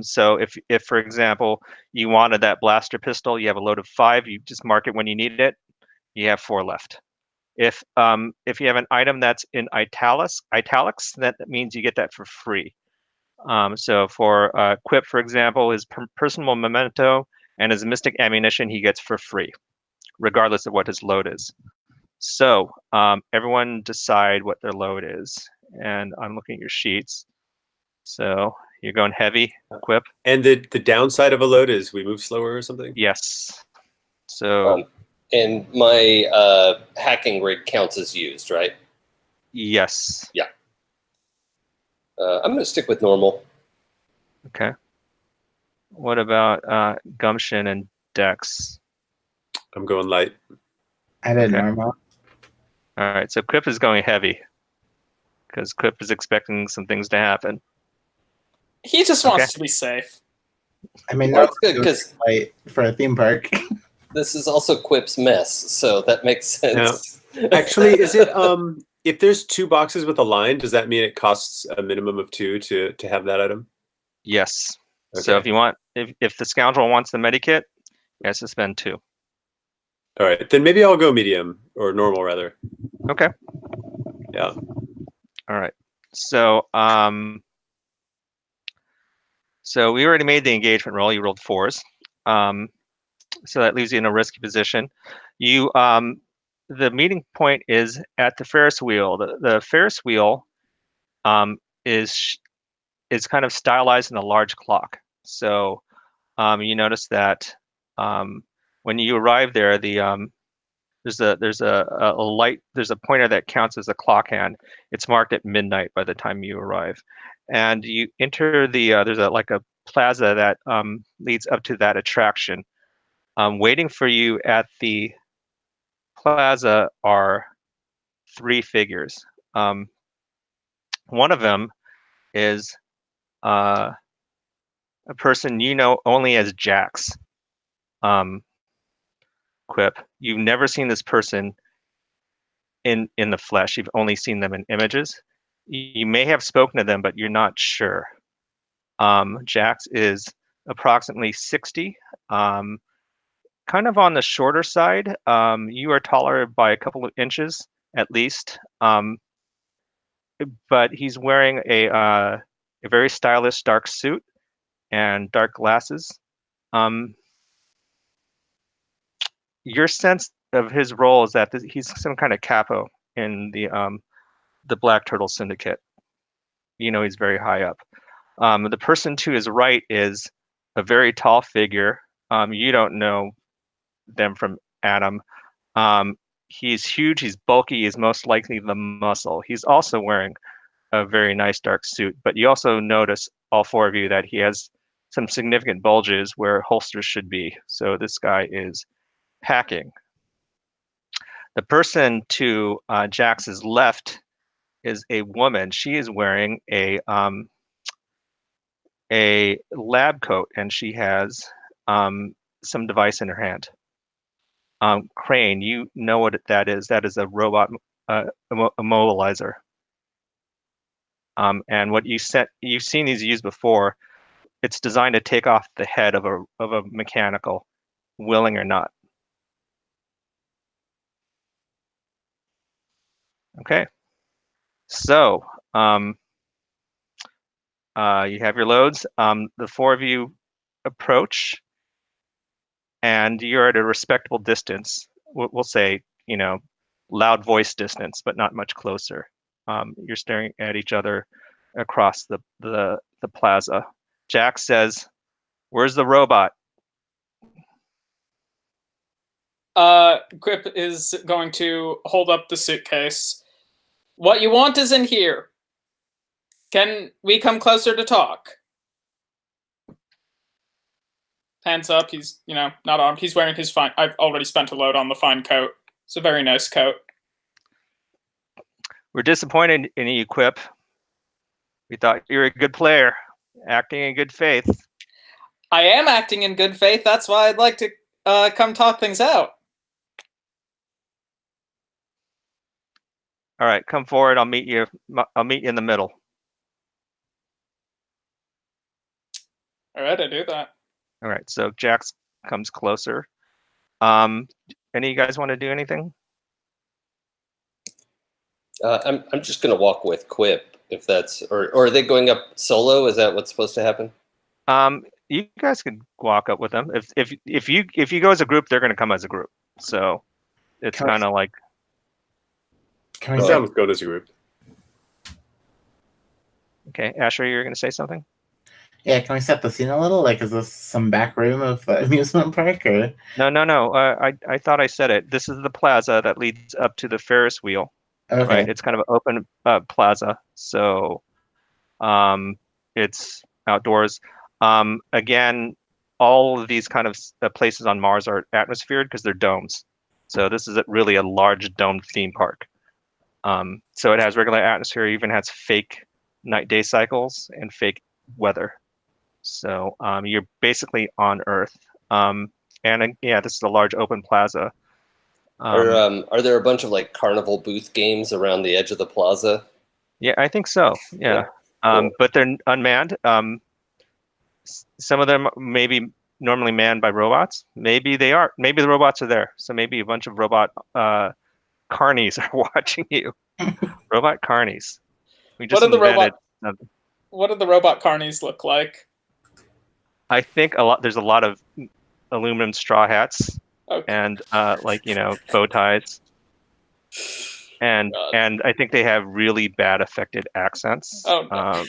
So if for example, you wanted that blaster pistol, you have a load of 5, you just mark it when you need it. You have 4 left. If you have an item that's in italics, that means you get that for free. So for Quip, for example, his personal memento and his mystic ammunition he gets for free, regardless of what his load is. So everyone decide what their load is. And I'm looking at your sheets. So you're going heavy, Quip. And the downside of a load is we move slower or something? Yes. So and my hacking rig counts as used, right? Yes. Yeah. I'm going to stick with normal. Okay. What about Gumption and Dex? I'm going light. I did normal. All right, so Quip is going heavy because Quip is expecting some things to happen. He just wants to be safe. I mean, well, that's good because for a theme park. This is also Quip's mess, so that makes sense. No. Actually, is it if there's 2 boxes with a line, does that mean it costs a minimum of 2 to have that item? Yes. Okay. So if you want, if the scoundrel wants the medikit, he has to spend 2. All right, then maybe I'll go medium or normal rather. Okay. Yeah. All right. So so we already made the engagement roll. You rolled 4s. So that leaves you in a risky position. You the meeting point is at the Ferris wheel. The Ferris wheel is kind of stylized in a large clock. So you notice that when you arrive there, there's a light, there's a pointer that counts as a clock hand. It's marked at midnight by the time you arrive, and you enter the there's a plaza that leads up to that attraction. Waiting for you at the plaza are 3 figures. One of them is a person you know only as Jax. Quip. You've never seen this person in the flesh. You've only seen them in images. You may have spoken to them, but you're not sure. Jax is approximately 60. Kind of on the shorter side. You are taller by a couple of inches at least. But he's wearing a very stylish dark suit and dark glasses. Your sense of his role is that he's some kind of capo in the Black Turtle Syndicate. He's very high up. The person to his right is a very tall figure. You don't know them from Adam. He's huge, he's bulky, he's most likely the muscle. He's also wearing a very nice dark suit, but you also notice, all four of you, that he has some significant bulges where holsters should be. So this guy is packing. The person to Jax's left is a woman. She is wearing a lab coat, and she has some device in her hand. Crane, you know what that is. That is a robot immobilizer. And what you've seen these used before. It's designed to take off the head of a mechanical, willing or not. Okay. So you have your loads. The four of you approach, and you're at a respectable distance. We'll say, loud voice distance, but not much closer. You're staring at each other across the plaza. Jax says, "Where's the robot?" Quip is going to hold up the suitcase. What you want is in here. Can we come closer to talk? Hands up. He's, not armed. He's wearing his fine. I've already spent a load on the fine coat. It's a very nice coat. We're disappointed in you, Quip. We thought you were a good player, acting in good faith. I am acting in good faith. That's why I'd like to come talk things out. All right, come forward. I'll meet you in the middle. All right, I do that. All right, so Jax comes closer. Any of you guys want to do anything? I'm just gonna walk with Quip if that's, or are they going up solo? Is that what's supposed to happen? You guys could walk up with them. If you go as a group, they're going to come as a group. So it's kind of like. Can we Sounds good as a group. Okay, Asher, you're going to say something? Yeah, can we set the scene a little? Like, is this some back room of the amusement park, or? No. I thought I said it. This is the plaza that leads up to the Ferris wheel. Okay. Right? It's kind of an open plaza, so it's outdoors. Again, all of these kind of places on Mars are atmosphered because they're domes. So this is really a large domed theme park. So it has regular atmosphere, even has fake night-day cycles and fake weather. So you're basically on Earth. And yeah, this is a large open plaza. Are there a bunch of like carnival booth games around the edge of the plaza? Yeah, I think so. Yeah. Cool. But they're unmanned. Some of them may be normally manned by robots. Maybe they are. Maybe the robots are there. So maybe a bunch of robot carnies are watching you. Robot carnies. We just invented something. What do the robot carnies look like? I think there's a lot of aluminum straw hats. Okay. And bow ties, and I think they have really bad affected accents. Oh, no.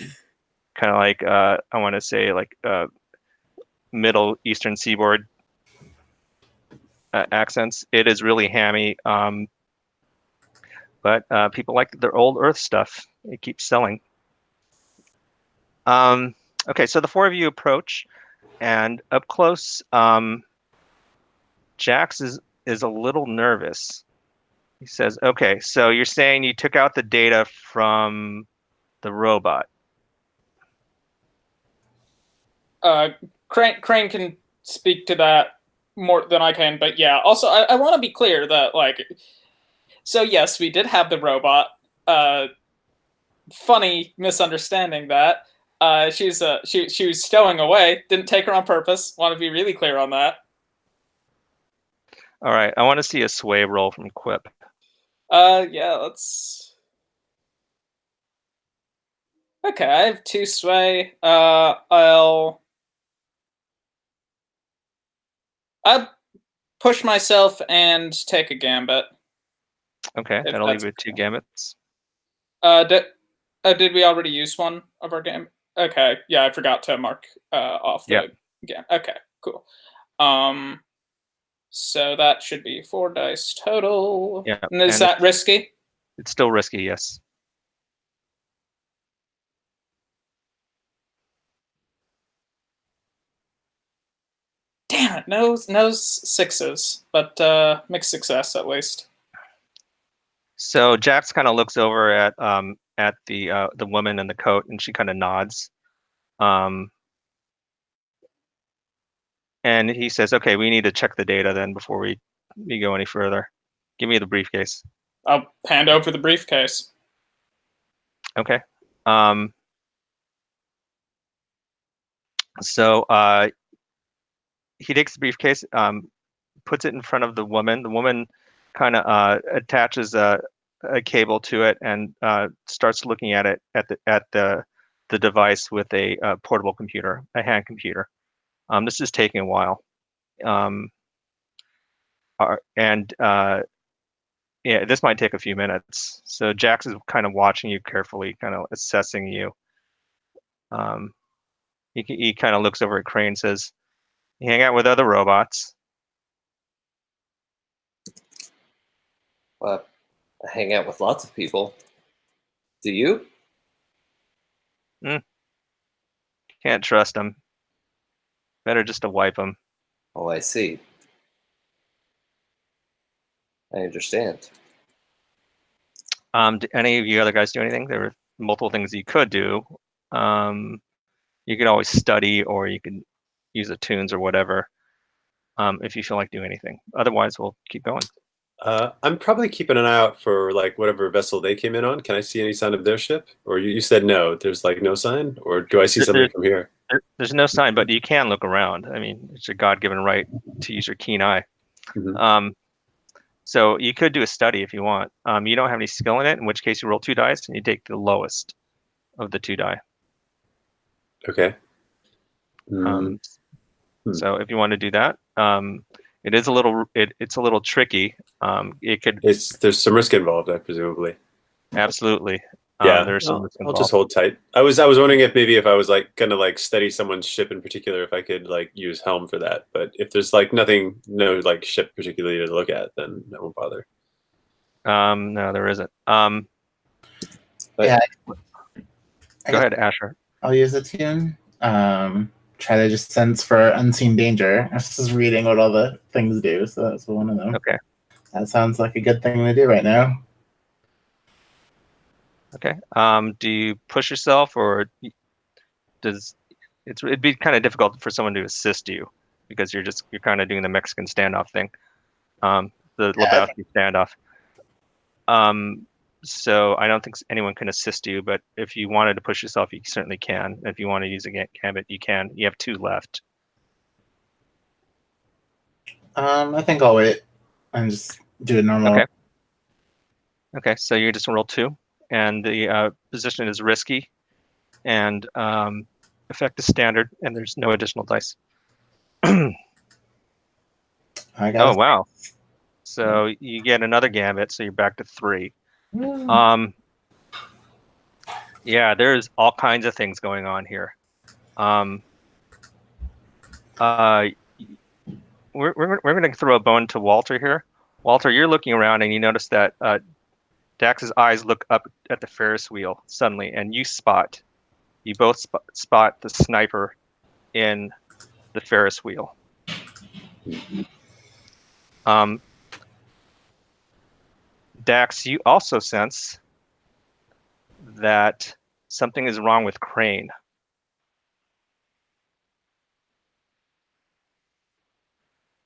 Kind of like I want to say like Middle Eastern seaboard accents. It is really hammy, but people like their old Earth stuff. It keeps selling. Okay, so the four of you approach, and up close. Jax is a little nervous. He says, "Okay, so you're saying you took out the data from the robot?" Crane can speak to that more than I can, but yeah. Also, I want to be clear that so yes, we did have the robot. Funny misunderstanding that. She was stowing away. Didn't take her on purpose. Want to be really clear on that. All right, I want to see a sway roll from Quip. Yeah, let's. Okay, I have 2 sway. I'll push myself and take a gambit. Okay, If that'll leave that's you with 2 gambits. Did we already use one of our game? Okay, yeah, I forgot to mark off the game. Okay, cool. So that should be 4 dice total. Yeah, And is and that risky? It's still risky, yes. Damn it, no 6s, but mixed success at least. So Jax kind of looks over at the woman in the coat, and she kind of nods. And he says, "Okay, we need to check the data then before we go any further. Give me the briefcase." I'll hand over the briefcase. Okay. So he takes the briefcase, puts it in front of the woman. The woman kind of attaches a cable to it and starts looking at it at the device with a portable computer, a hand computer. This is taking a while, and yeah, this might take a few minutes. So Jax is kind of watching you carefully, kind of assessing you. He kind of looks over at Crane and says, "You hang out with other robots." Well, I hang out with lots of people. Do you? Can't trust them. Better just to wipe them. Oh, I see. I understand. Do any of you other guys do anything? There are multiple things you could do. You could always study, or you could use the tunes or whatever, if you feel like doing anything. Otherwise, we'll keep going. I'm probably keeping an eye out for like whatever vessel they came in on. Can I see any sign of their ship? Or you said no, there's like no sign? Or do I see something from here? There's no sign, but you can look around. I mean, it's your God-given right to use your keen eye. Mhm. So you could do a study if you want. You don't have any skill in it, in which case you roll 2 dice and you take the lowest of the 2 die. Okay. So if you want to do that, it is a little it's a little tricky. It could There's some risk involved, presumably. absolutely. Yeah, There's some risk I'll just involved. hold tight. I was wondering if I was like gonna like study someone's ship in particular, if I could like use Helm for that. But if there's like nothing, no like ship particularly to look at, then I won't bother. No, there isn't. But Yeah. Go ahead, Asher. I'll use a tune. Try to just sense for unseen danger. I was just reading what all the things do, so that's one of them. Okay. That sounds like a good thing to do right now. Okay. Do you push yourself, or it'd be kind of difficult for someone to assist you because you're kind of doing the Mexican standoff thing, the Lebowski standoff. So I don't think anyone can assist you, but if you wanted to push yourself, you certainly can. If you want to use a gambit, you can. You have 2 left. I think I'll wait and just do a normal. Okay. Okay, so you just roll 2, and the position is risky, and effect is standard, and there's no additional dice. I got Oh wow! So you get another gambit, so you're back to 3. Yeah, there's all kinds of things going on here. We're going to throw a bone to Walter here. Walter, you're looking around and you notice that Dax's eyes look up at the Ferris wheel suddenly, and you both spot the sniper in the Ferris wheel. Dax, you also sense that something is wrong with Crane.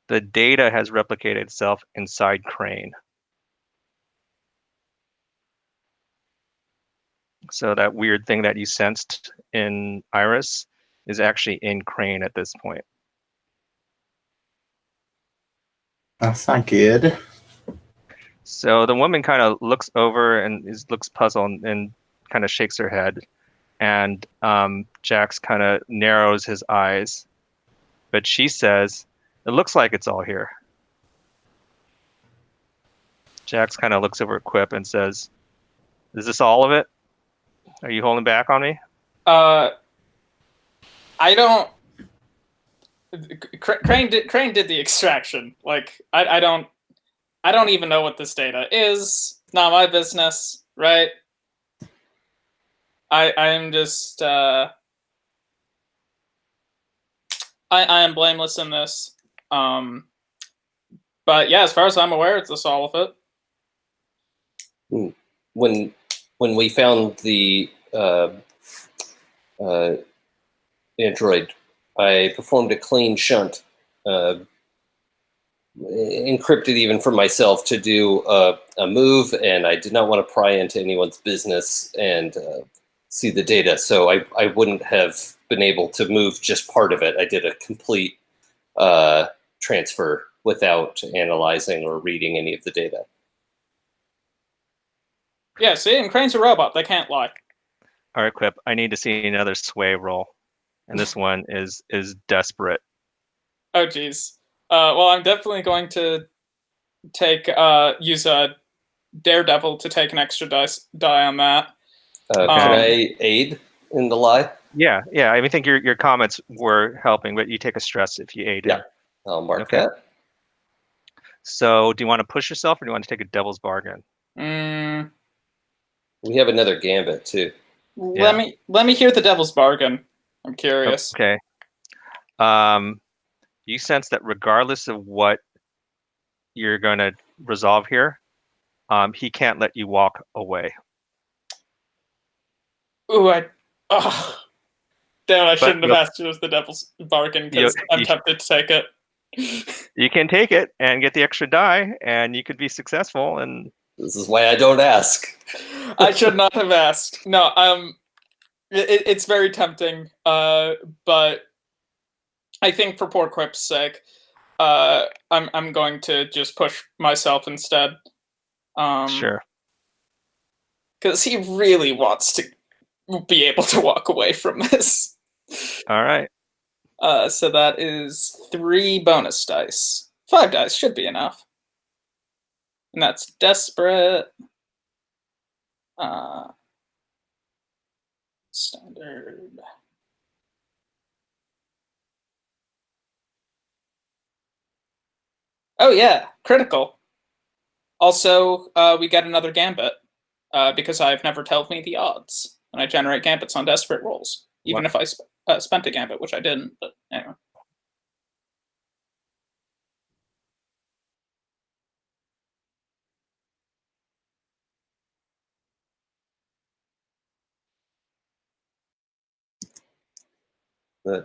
The data has replicated itself inside Crane. So that weird thing that you sensed in Iris is actually in Crane at this point. That's not good. So the woman kind of looks over and looks puzzled and kind of shakes her head. And Jax kind of narrows his eyes. But she says, "It looks like it's all here." Jax kind of looks over at Quip and says, "Is this all of it? Are you holding back on me?" I don't. Crane did the extraction. Like I don't even know what this data is. Not my business, right? I'm just I am blameless in this. But yeah, as far as I'm aware, it's all of it. When we found the android, I performed a clean shunt, encrypted even for myself to do a move, and I did not want to pry into anyone's business and see the data, so I wouldn't have been able to move just part of it. I did a complete transfer without analyzing or reading any of the data. Yeah, see, and Crane's a robot. They can't lie. All right, Quip. I need to see another sway roll, and this one is desperate. Oh, geez. Well, I'm definitely going to take use a Daredevil to take an extra die on that. Can I aid in the lie? Yeah. I think your comments were helping, but you take a stress if you aided. Yeah, I'll mark that. So, do you want to push yourself, or do you want to take a devil's bargain? We have another gambit too. Let me hear the devil's bargain. I'm curious. Okay. You sense that regardless of what you're going to resolve here, he can't let you walk away. Ooh, damn, I shouldn't have asked you as the devil's bargain because I'm tempted to take it. You can take it and get the extra die, and you could be successful. And this is why I don't ask. I should not have asked. No, it's very tempting. But I think for poor Quip's sake, I'm going to just push myself instead. Sure. Because he really wants to be able to walk away from this. All right. So that is 3 bonus dice. 5 dice should be enough. And that's desperate. Standard. Oh yeah, critical. Also, we get another gambit because I've never told me the odds, and I generate gambits on desperate rolls, even if I spent a gambit, which I didn't. But anyway.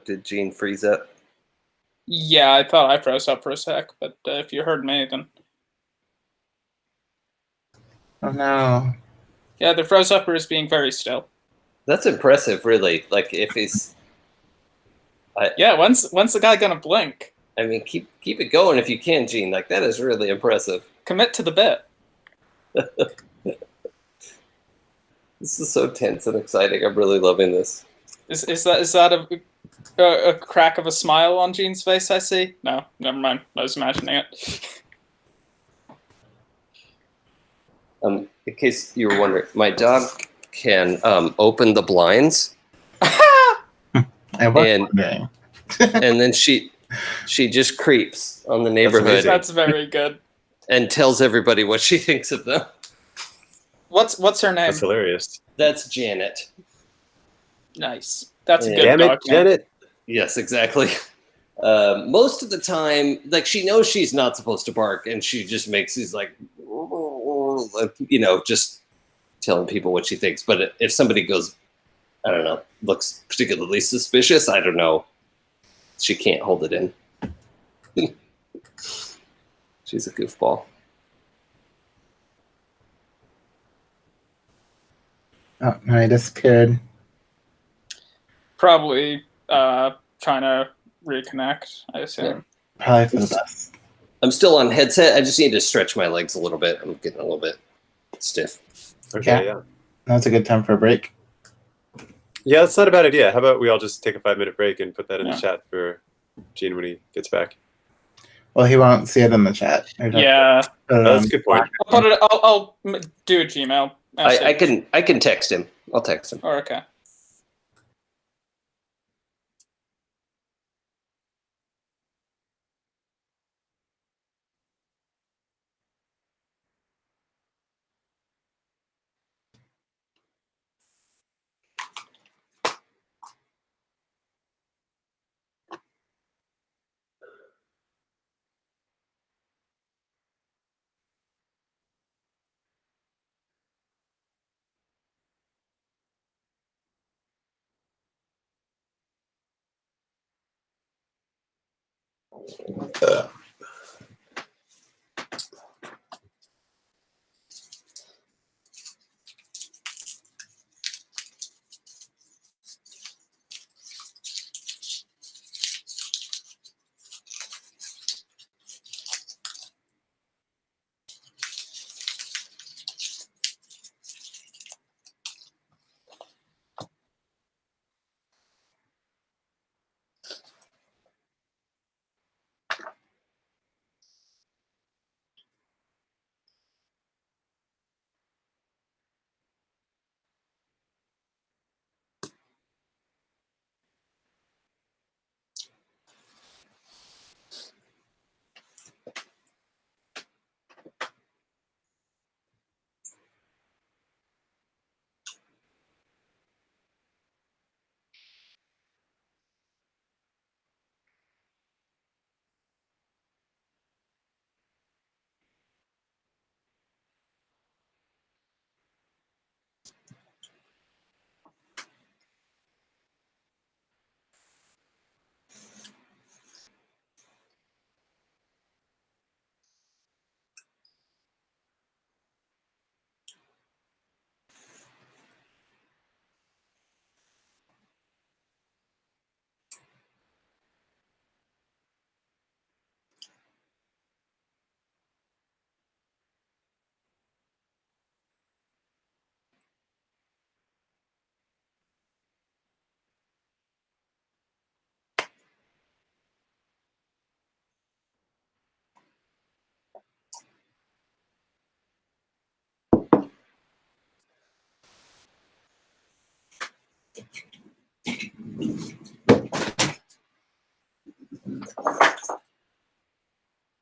Did Gene freeze up? Yeah, I thought I froze up for a sec, but if you heard me, then... Oh no. Yeah, the froze upper is being very still. That's impressive, really. Like, if he's... Yeah, when's the guy gonna blink? I mean, keep it going if you can, Gene. Like, that is really impressive. Commit to the bit. This is so tense and exciting. I'm really loving this. Is that a crack of a smile on Gene's face, I see? No, never mind. I was imagining it. In case you were wondering, my dog can open the blinds. And then she just creeps on the neighborhood. That's very good. And tells everybody what she thinks of them. What's her name? That's hilarious. That's Janet. Nice. That's a good Damn dog it, Janet. Yes, exactly. Most of the time, like, she knows she's not supposed to bark, and she just makes these, like, just telling people what she thinks. But if somebody goes, I don't know, looks particularly suspicious, I don't know, she can't hold it in. She's a goofball. Oh, no, I disappeared. Probably trying to reconnect, I assume. Yeah. Probably for the best. I'm still on headset. I just need to stretch my legs a little bit. I'm getting a little bit stiff. Okay, yeah. That's a good time for a break. Yeah, that's not a bad idea. How about we all just take a 5-minute break and put that in the chat for Gene when he gets back? Well, he won't see it in the chat. Yeah, That's a good point. I'll put it. I'll do a Gmail message. I can text him. I'll text him. Or okay.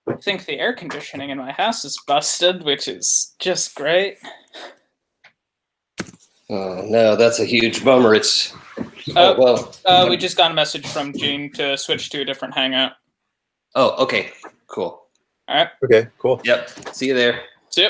I think the air conditioning in my house is busted, which is just great. Oh no, that's a huge bummer. It's We just got a message from Gene to switch to a different hangout. Oh, okay, cool. All right. Okay, cool. Yep. See you there. See you.